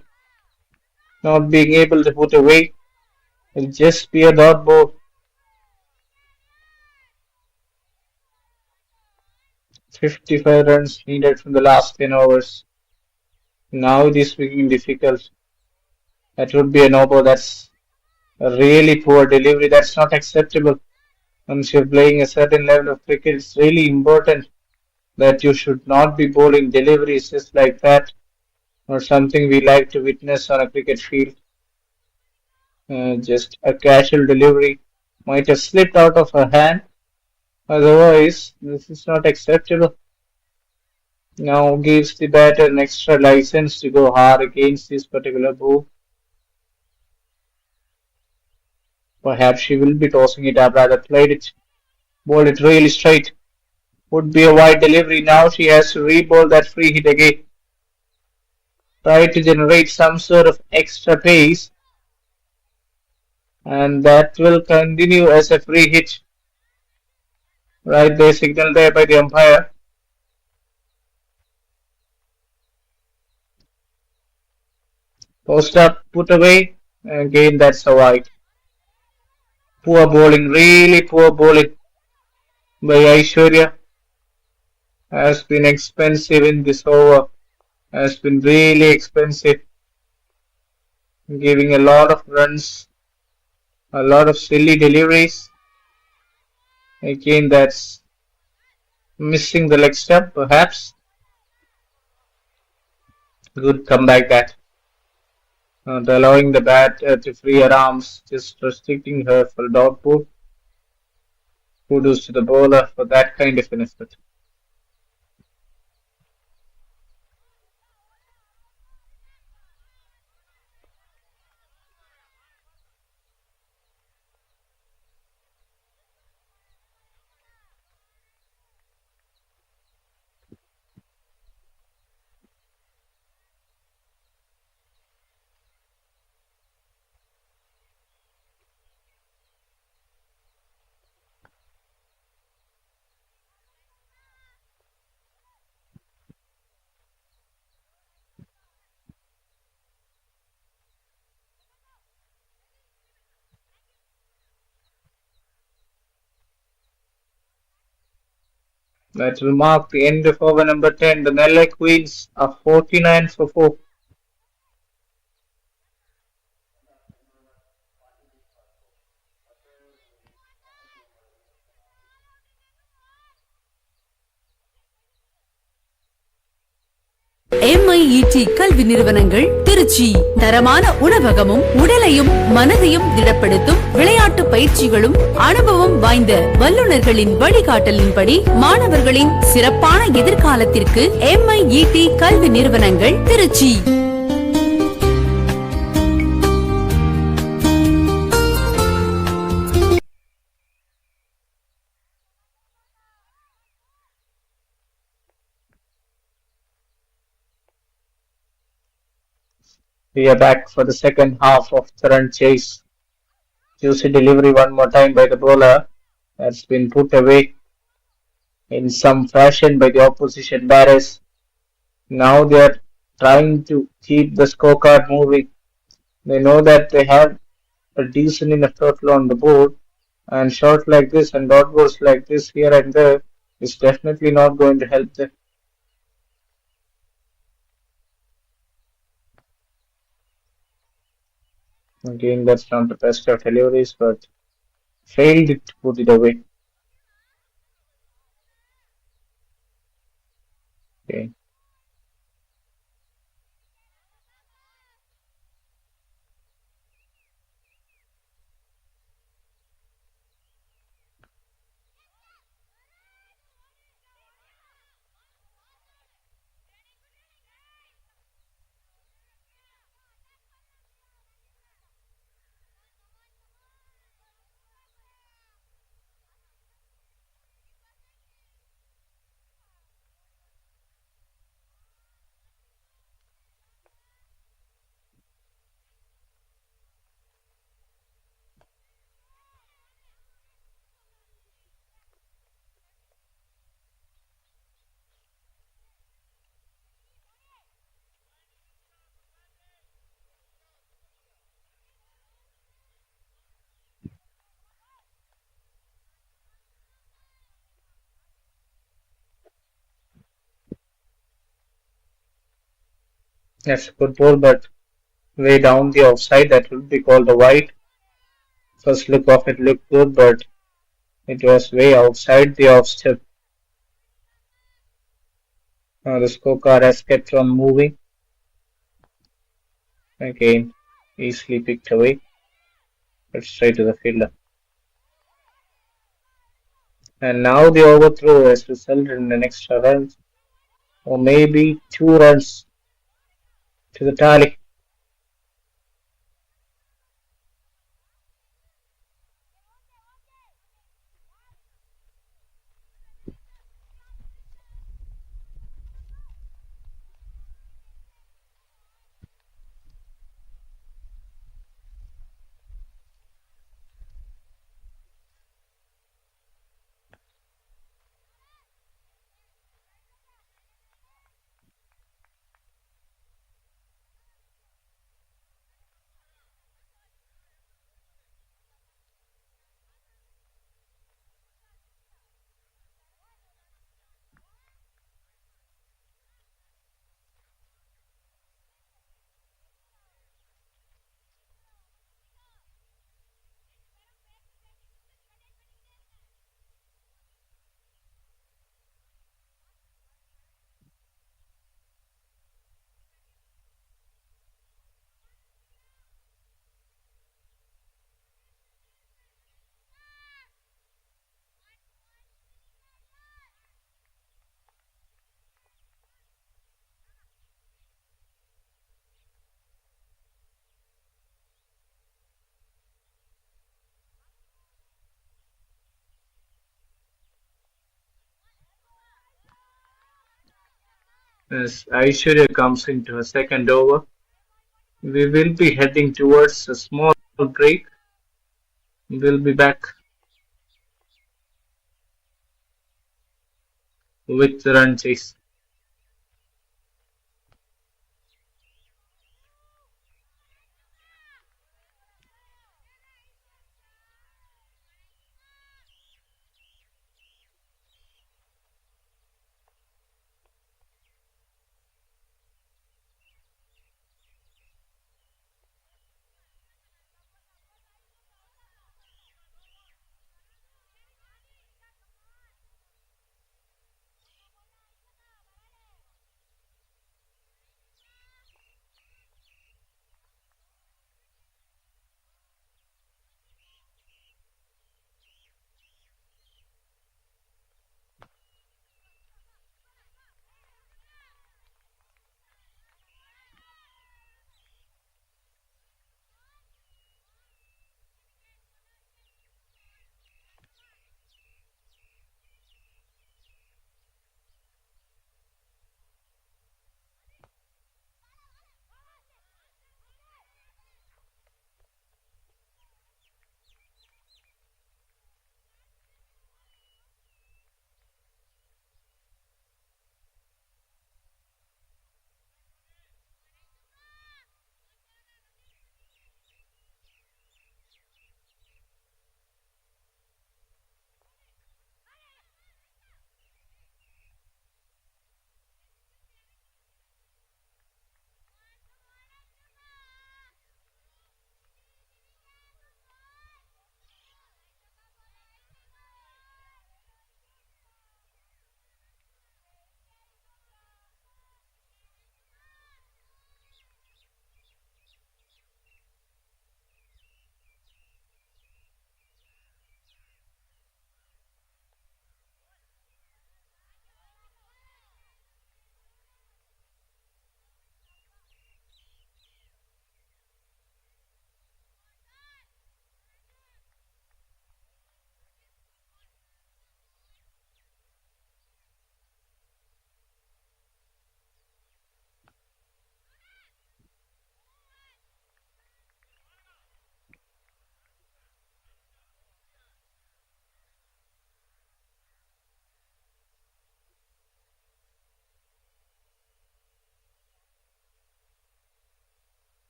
not being able to put away will just be a dot ball. 55 runs needed from the last 10 overs. Now it is becoming difficult That would be a no-go. That's a really poor delivery. That's not acceptable. Once you're playing a certain level of cricket, it's really important that you should not be bowling deliveries just like that, or something we like to witness on a cricket field. Just a casual delivery might have slipped out of her hand. Otherwise, this is not acceptable. Now gives the batter an extra license to go hard against this particular ball. Perhaps she will be tossing it up rather played it, bowled it really straight. Would be a wide delivery. Now she has to re-bowl that free hit again. Try to generate some sort of extra pace, and that will continue as a free hit. Right there, signal there by the umpire. Post up, put away. Again, that's a wide. Poor bowling, really poor bowling by Aishwarya. Has been expensive in this over. Has been really expensive. Giving a lot of runs, a lot of silly deliveries. Again, that's missing the leg stump, perhaps. Good comeback that. Allowing the bat to free her arms, just restricting her for dot put. Kudos to the bowler for that kind of an effort. That will mark the end of over number 10. The Nellai Queens are 49 for 4. MIET கல்வி நிறுவனங்கள் திருச்சி தரமான உணவகமும் உடலையும் மனதையும் திடப்படுத்தும் விளையாட்டு பயிற்சிகளும் அனுபவம் வாய்ந்த வல்லுநர்களின் வழிகாட்டலின்படி மாணவர்களின் சிறப்பான எதிர்காலத்திற்கு MIET கல்வி நிறுவனங்கள் Trichy. We are back for the second half of the run chase. Juicy delivery one more time by the bowler. That's been put away in some fashion by the opposition batters. Now they are trying to keep the scorecard moving. They know that they have a decent enough total on the board, and shots like this and dot balls like this here and there is definitely not going to help them. Again, that's not the best of deliveries, but failed to put it away. Okay. That's a good ball, but way down the offside. That would be called a wide. First look of it looked good, but it was way outside the off step. The scorecard has kept on moving. Again, easily picked away. But straight to the fielder. And now the overthrow has resulted in an extra run, or maybe 2 runs to the tally. As Aishwarya comes into her second over, we will be heading towards a small break. We'll be back with the run chase.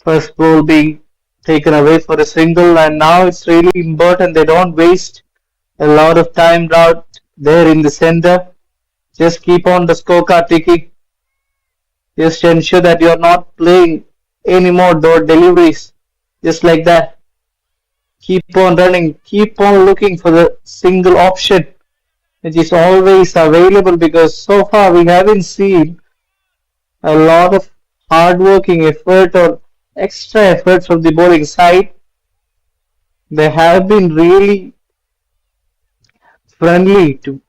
First ball being taken away for a single, and now it's really important they don't waste a lot of time out there in the center. Just keep on the scorecard ticking. Just ensure that you're not playing any more dot deliveries. Just like that. Keep on running. Keep on looking for the single option which is always available, because so far we haven't seen a lot of hard working effort or extra effort from the bowling side. They have been really friendly to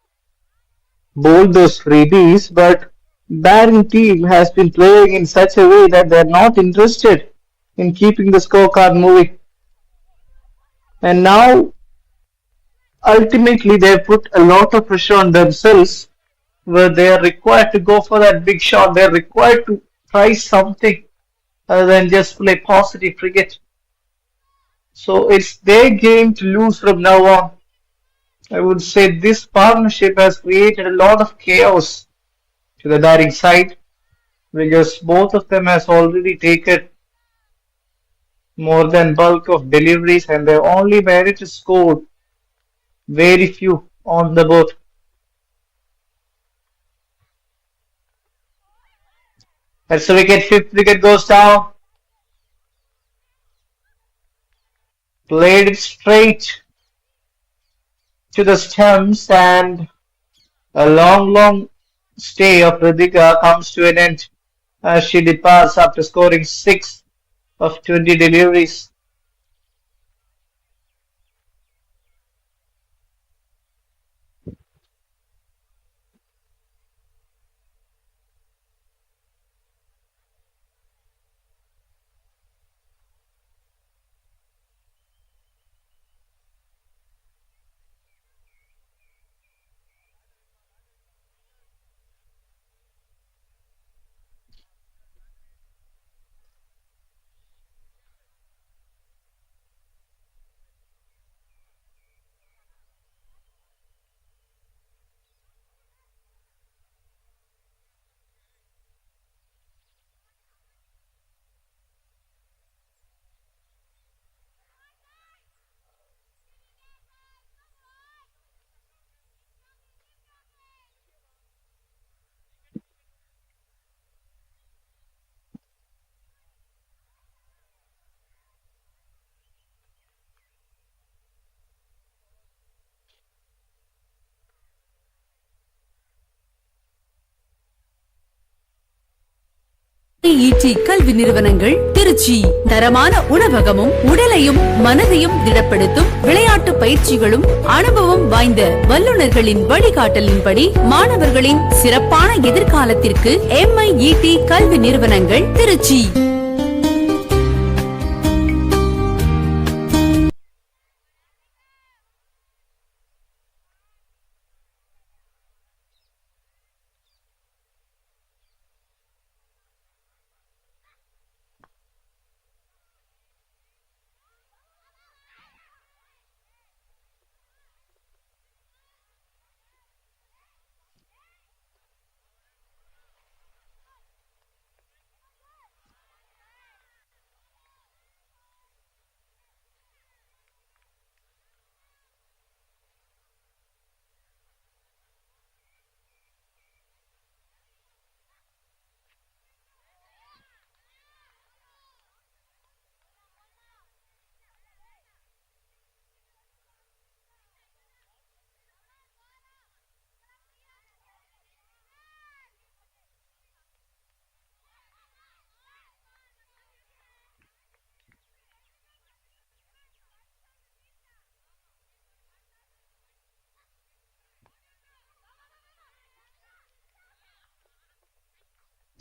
bowl those freebies, but batting team has been playing in such a way that they're not interested in keeping the scorecard moving. And now ultimately they've put a lot of pressure on themselves, where they are required to go for that big shot. They're required to try something other than just play positive cricket. So it's their game to lose from now on. I would say this partnership has created a lot of chaos to the batting side, because both of them has already taken more than bulk of deliveries, and they only managed to score very few on the board. That's the wicket. Fifth wicket goes down. Played it straight to the stumps, and a long stay of Radhika comes to an end as she departs after scoring 6 of 20 deliveries. ED கல்வி நிறுவனங்கள் திருச்சி தரமான உணவகமும் உடலையும் மனதையும் திடப்படுத்தும் விளையாட்டு பயிற்சிகளும் அனுபவம் வாய்ந்த வல்லுநர்களின் வழிகாட்டலின்படி மாணவர்களின் சிறப்பான எதிர்காலத்திற்கு MIET கல்வி நிறுவனங்கள் Trichy.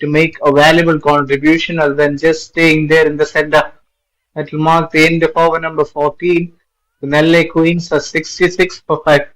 To make a valuable contribution other than just staying there in the center. That will mark the end of over number 14. The Nellai Queens are 66 for 5.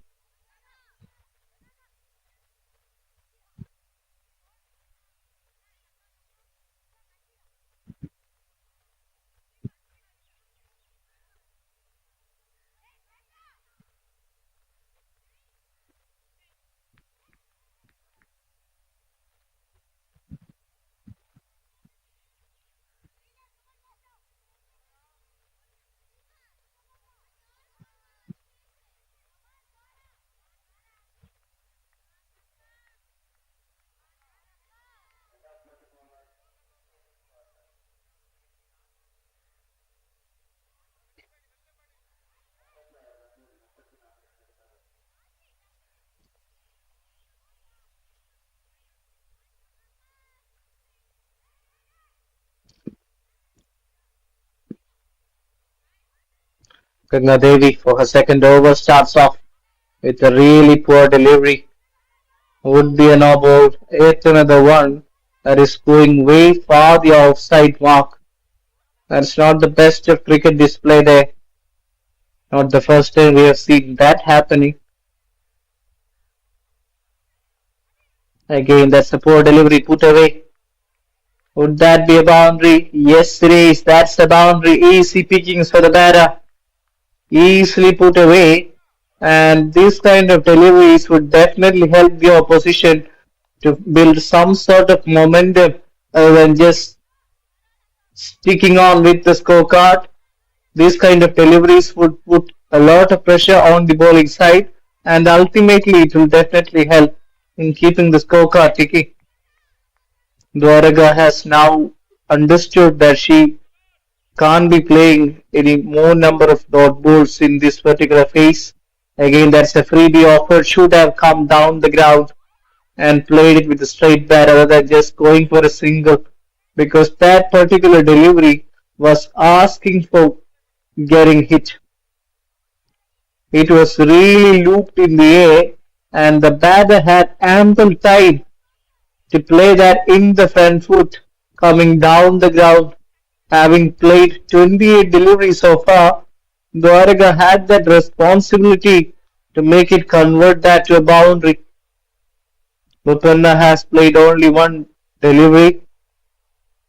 Ganga Devi for her second over starts off with a really poor delivery. Would be a no ball. Yet another one that is going way far the offside mark. That's not the best of cricket display there. Not the first time we have seen that happening. Again, that's a poor delivery put away. Would that be a boundary? Yes, it is. That's a boundary. Easy pickings for the batter. Easily put away. And these kind of deliveries would definitely help the opposition to build some sort of momentum other than just sticking on with the scorecard. These kind of deliveries would put a lot of pressure on the bowling side, and ultimately it will definitely help in keeping the scorecard ticking. Dwaraga has now understood that she can't be playing any more number of dot balls in this particular phase. Again, that's a freebie offer. Should have come down the ground and played it with a straight bat rather than just going for a single, because that particular delivery was asking for getting hit. It was really looped in the air, and the batter had ample time to play that in the front foot coming down the ground. Having played 28 deliveries so far, Dwaraga had that responsibility to make it convert that to a boundary. Bopanna has played only one delivery.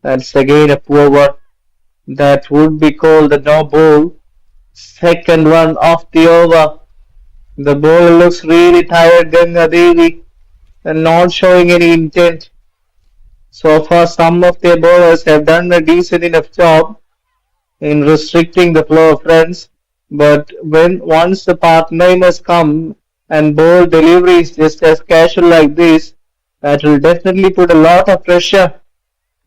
That's again a poor one. That would be called a no ball. Second one off the over. The bowler looks really tired, Ganga Devi, and not showing any intent. So far, some of their bowlers have done a decent enough job in restricting the flow of runs, but when once the part-timers come and bowl deliveries just as casual like this, that will definitely put a lot of pressure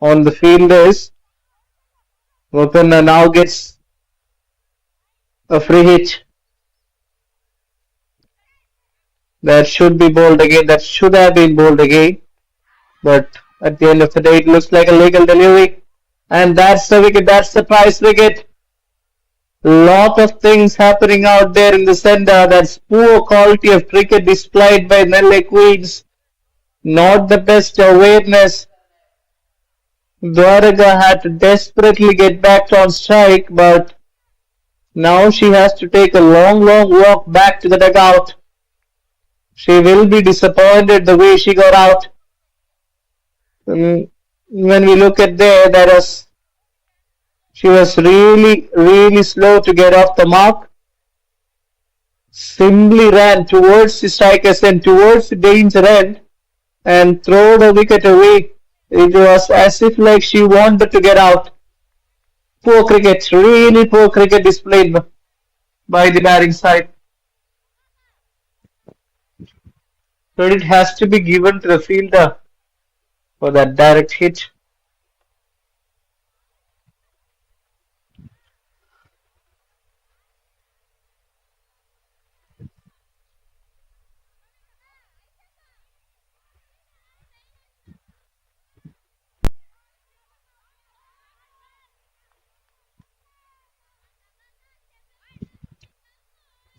on the fielders. Bopanna now gets a free hit. That should be bowled again. That should have been bowled again. But at the end of the day, it looks like a legal delivery. And that's the wicket. That's the prize wicket. Lot of things happening out there in the centre. That's poor quality of cricket displayed by Nellai Queens. Not the best awareness. Dwaraga had to desperately get back on strike, but now she has to take a long walk back to the dugout. She will be disappointed the way she got out. When we look at there, she was really slow to get off the mark. Simply ran towards the strikers and towards the danger end and throw the wicket away. It was as if like she wanted to get out. Poor cricket, really poor cricket displayed by the batting side. Credit has to be given to the fielder for that direct hit.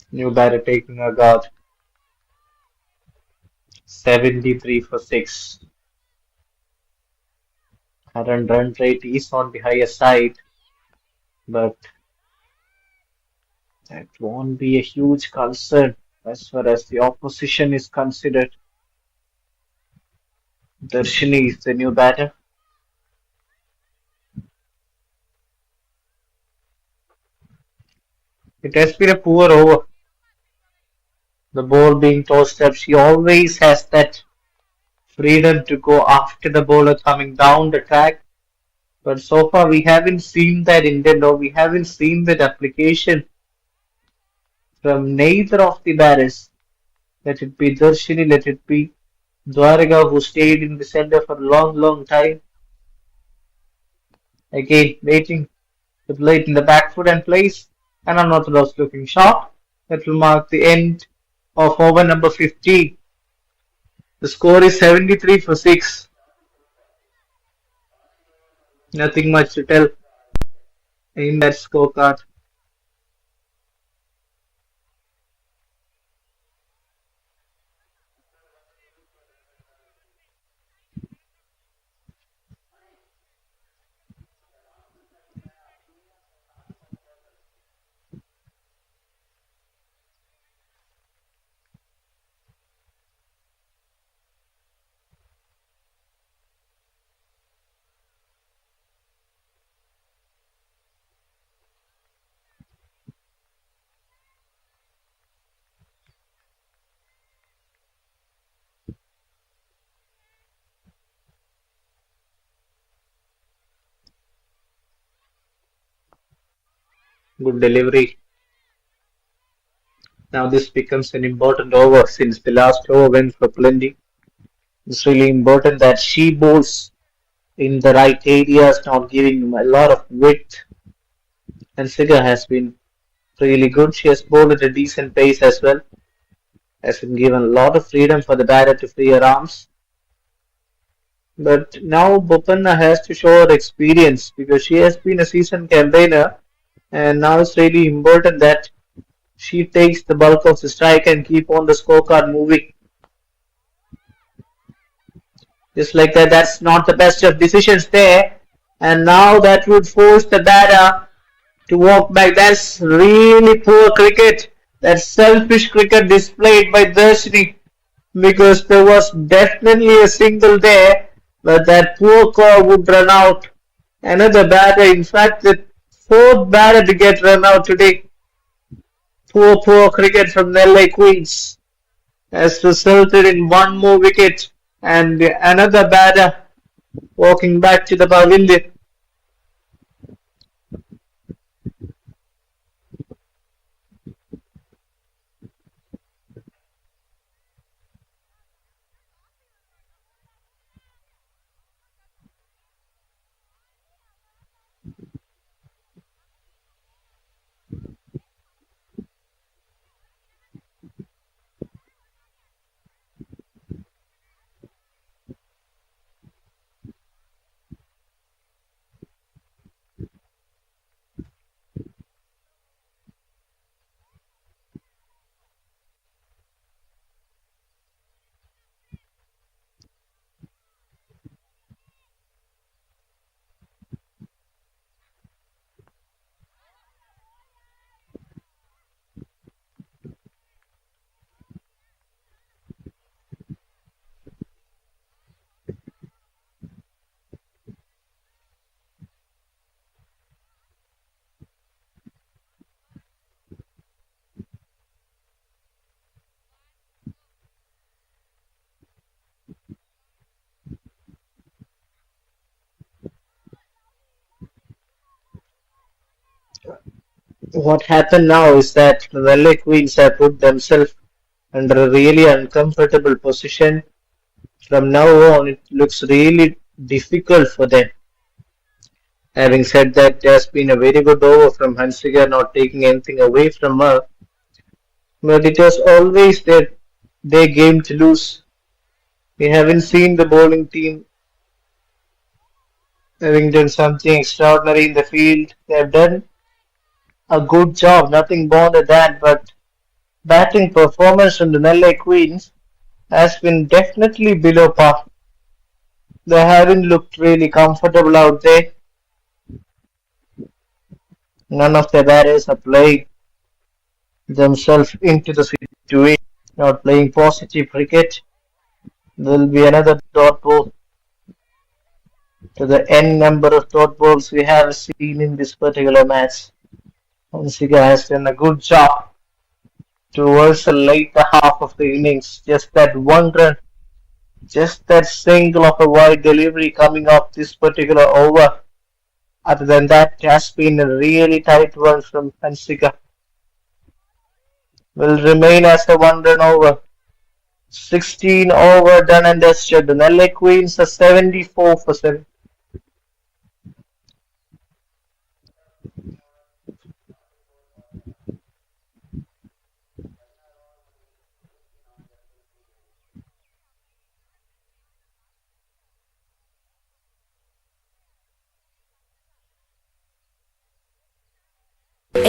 New batter taking a guard. 73 for 6. Current run rate is on the higher side, but that won't be a huge concern as far as the opposition is considered. Darshini is the new batter. It has been a poor over. The ball being tossed up, she always has that freedom to go after the bowler coming down the track. But so far we haven't seen that intent, or we haven't seen that application from neither of the batters. Let it be Darshini, let it be Dwaraga, who stayed in the centre for a long time. Again, waiting to play it in the back foot and place an unorthodox looking shot that will mark the end of over number 50. The score is 73 for 6. Nothing much to tell in that scorecard. Good delivery. Now this becomes an important over since the last over went for plenty. It's really important that she bowls in the right areas, not giving a lot of width. And Siga has been really good. She has bowled at a decent pace as well. Has been given a lot of freedom for the batter to free her arms. But now Bopanna has to show her experience because she has been a seasoned campaigner, and now it's really important that she takes the bulk of the strike and keep on the scorecard moving. Just like that, that's not the best of decisions there. And now that would force the batter to walk back. That's really poor cricket. That's selfish cricket displayed by Darshini because there was definitely a single there, but that poor call would run out. Another batter, in fact, the fourth batter to get run out today. Poor cricket from Nellai Queens has resulted in one more wicket and another batter walking back to the pavilion. What happened now is that the Nellai Queens have put themselves under a really uncomfortable position. From now on, it looks really difficult for them. Having said that, there's been a very good over from Hansika, not taking anything away from her, but it was always their game to lose. We haven't seen the bowling team having done something extraordinary in the field. They have done a good job, nothing more than that, but batting performance from the Nellai Queens has been definitely below par. They haven't looked really comfortable out there. None of the batters are playing themselves into the situation, not playing positive cricket. There will be another dot ball to the n number of dot balls we have seen in this particular match. Hansika has done a good job towards the later half of the innings. Just that one run, just that single of a wide delivery coming off this particular over. Other than that, it has been a really tight one from Hansika. Will remain as a one run over. 16 over done and dusted. The Nellai Queens are 74%.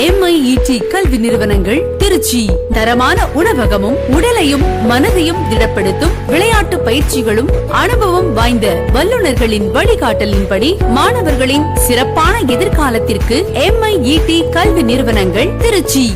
MIET கல்வி நிறுவனங்கள் திருச்சி தரமான உணவகமும் உடலையும் மனதையும் திடப்படுத்தும் விளையாட்டு பயிற்சிகளும் அனுபவம் வாய்ந்த வல்லுநர்களின் வழிகாட்டலின்படி மாணவர்களின் சிறப்பான எதிர்காலத்திற்கு MIET கல்வி நிறுவனங்கள் Trichy.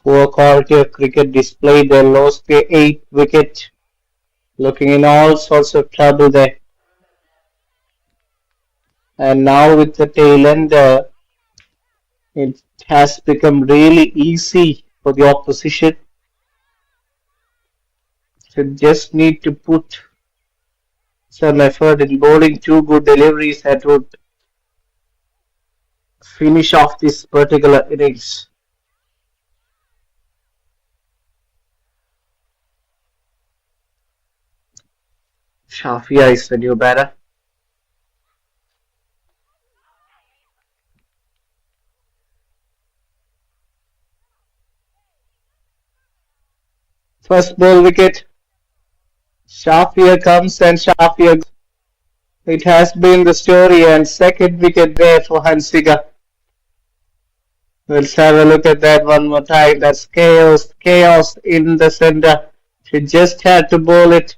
Poor quality of cricket displayed. They lost their 8th wicket, looking in all sorts of trouble there. And now with the tail end, it has become really easy for the opposition. So just need to put some effort in bowling two good deliveries that would finish off this particular innings. Shafia is the new batter. First ball wicket. Shafia comes and Shafia goes. It has been the story, and second wicket there for Hansiga. Let's have a look at that one more time. That's chaos, chaos in the center. She just had to bowl it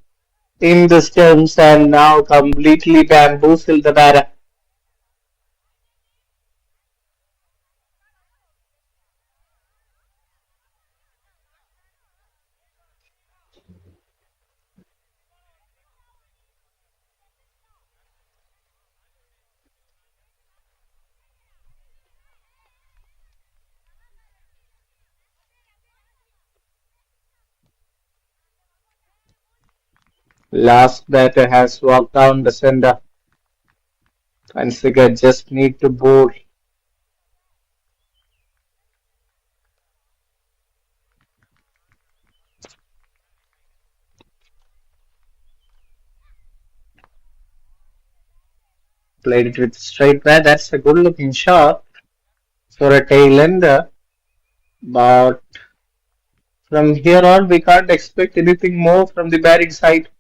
in the stumps and now completely bamboozled the batter. Last batter has walked down the center. Hansiga just need to bowl. Played it with straight bat. That's a good looking shot for a tail ender. But from here on, we can't expect anything more from the batting side.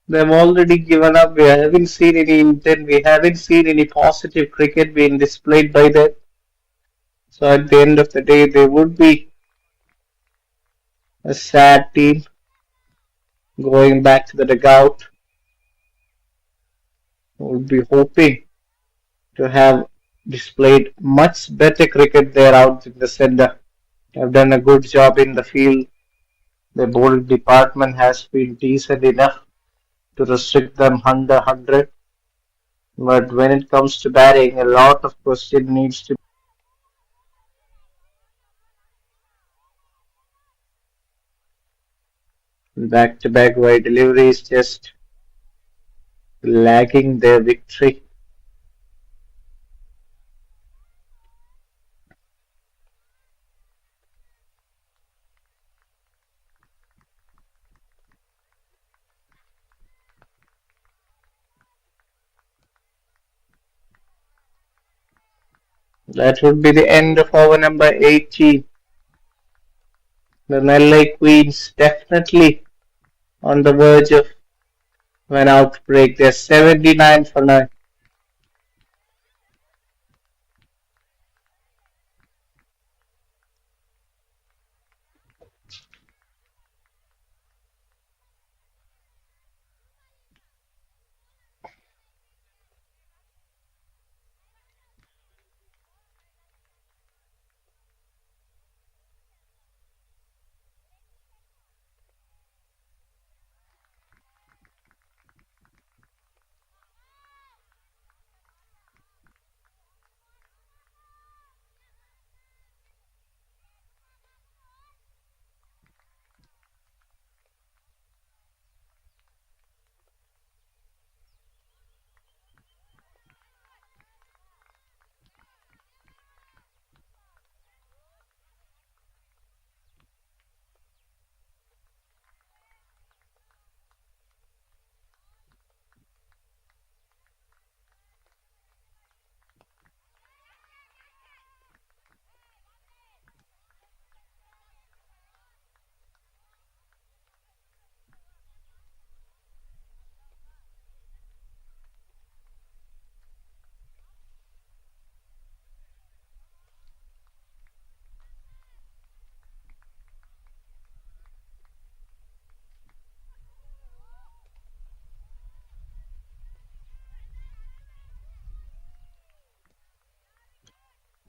They've already given up. We haven't seen any intent. We haven't seen any positive cricket being displayed by them. So at the end of the day, they would be a sad team going back to the dugout. Would be hoping to have displayed much better cricket there out in the center. Have done a good job in the field. The bowling department has been decent enough to restrict them under 100. But when it comes to batting, a lot of question needs to be back-to-back wide deliveries just lagging their victory. That would be the end of over number 18. The Nellai Queens definitely on the verge of an outbreak. They're 79 for 9.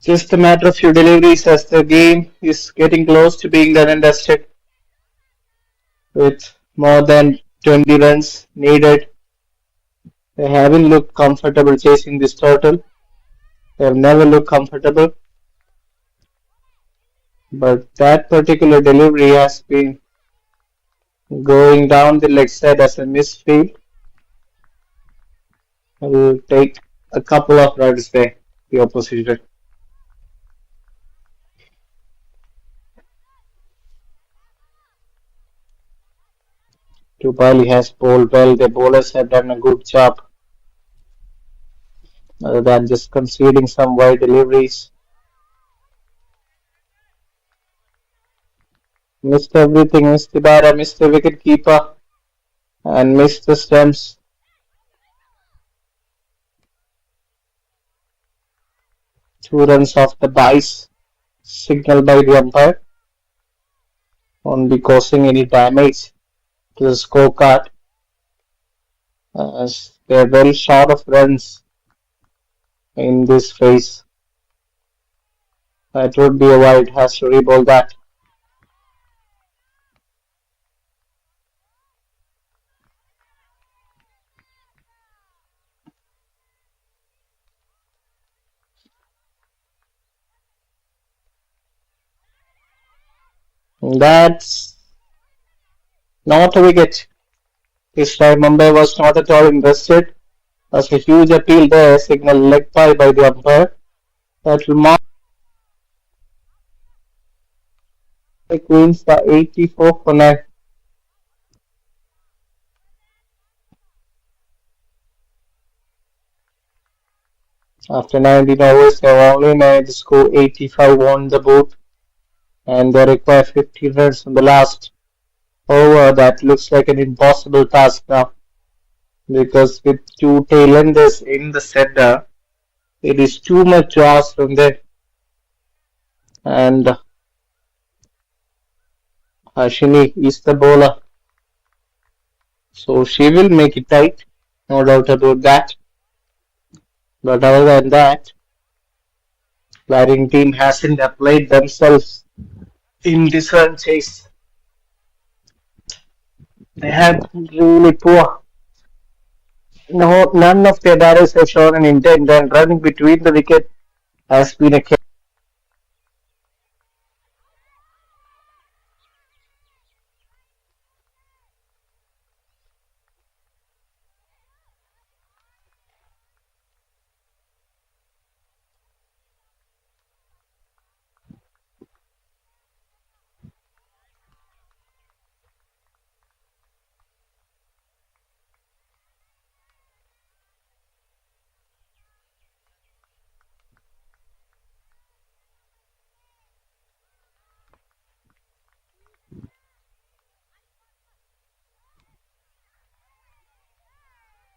Just a matter of few deliveries as the game is getting close to being done and dusted with more than 20 runs needed. They haven't looked comfortable chasing this total. They have never looked comfortable. But that particular delivery has been going down the leg side as a misfield. Will take a couple of runs there, the opposition. Tupali has bowled well. The bowlers have done a good job, other than just conceding some wide deliveries. Missed everything, missed the batter, missed the wicket keeper, and missed the stumps. Two runs off the dice, signaled by the umpire. Won't be causing any damage to the scorecard, as they're well short of runs in this phase. That would be a wide, has to reball that. That's not a wicket. This time Mumbai was not at all interested. That's a huge appeal there, signal leg by the umpire. That will mark the Queens the 84 for 9. After 19 overs, they have only managed to score 85 on the board, and they require 50 runs on the last over. That looks like an impossible task now, because with two tailenders in the center, it is too much to ask from there. And Hashini is the bowler, so she will make it tight, no doubt about that. But other than that, batting team hasn't applied themselves in this run chase. They have been really poor. No, none of their batters have shown an intent, and running between the wicket has been a case.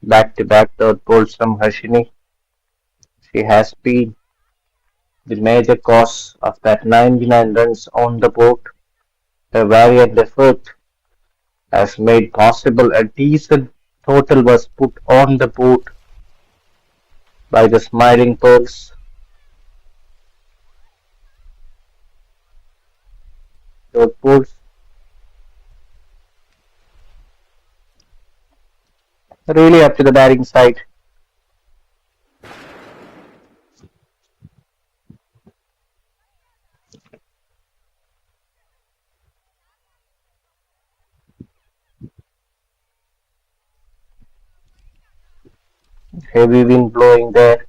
Back-to-back dot balls from Harshini. She has been the major cause of that 99 runs on the board. Her valiant effort has made possible a decent total was put on the board by the Smiling Pearls. Dot balls really up to the batting side. Heavy wind blowing there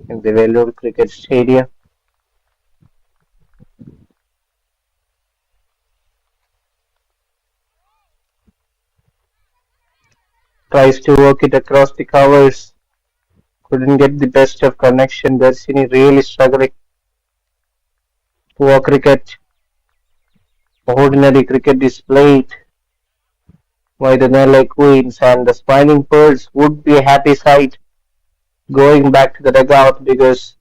in the Vellore Cricket Stadium. Tries to work it across the covers. Couldn't get the best of connection. Darshini really struggling. Poor cricket. Ordinary cricket displayed by the Nellai Queens, and the Smiling Pearls would be a happy sight going back to the dugout, because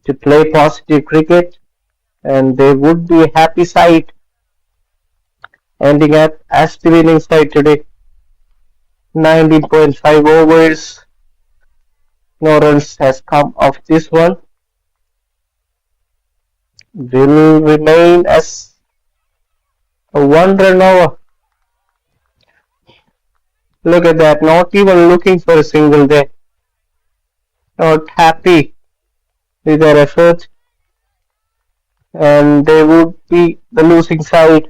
to play positive cricket, and they would be a happy sight ending up as the winning side today. 19.5 overs. No runs has come off this one. Will remain as a 1 run over. Look at that, not even looking for a single there. Not happy with their effort, and they would be the losing side.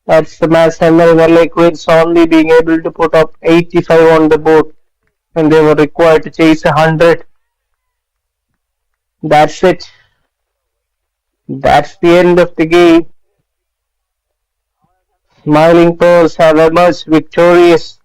That's the match, and Nellai Queens only being able to put up 85 on the board, and they were required to chase 100. That's it. That's the end of the game. Smiling Pearls have emerged victorious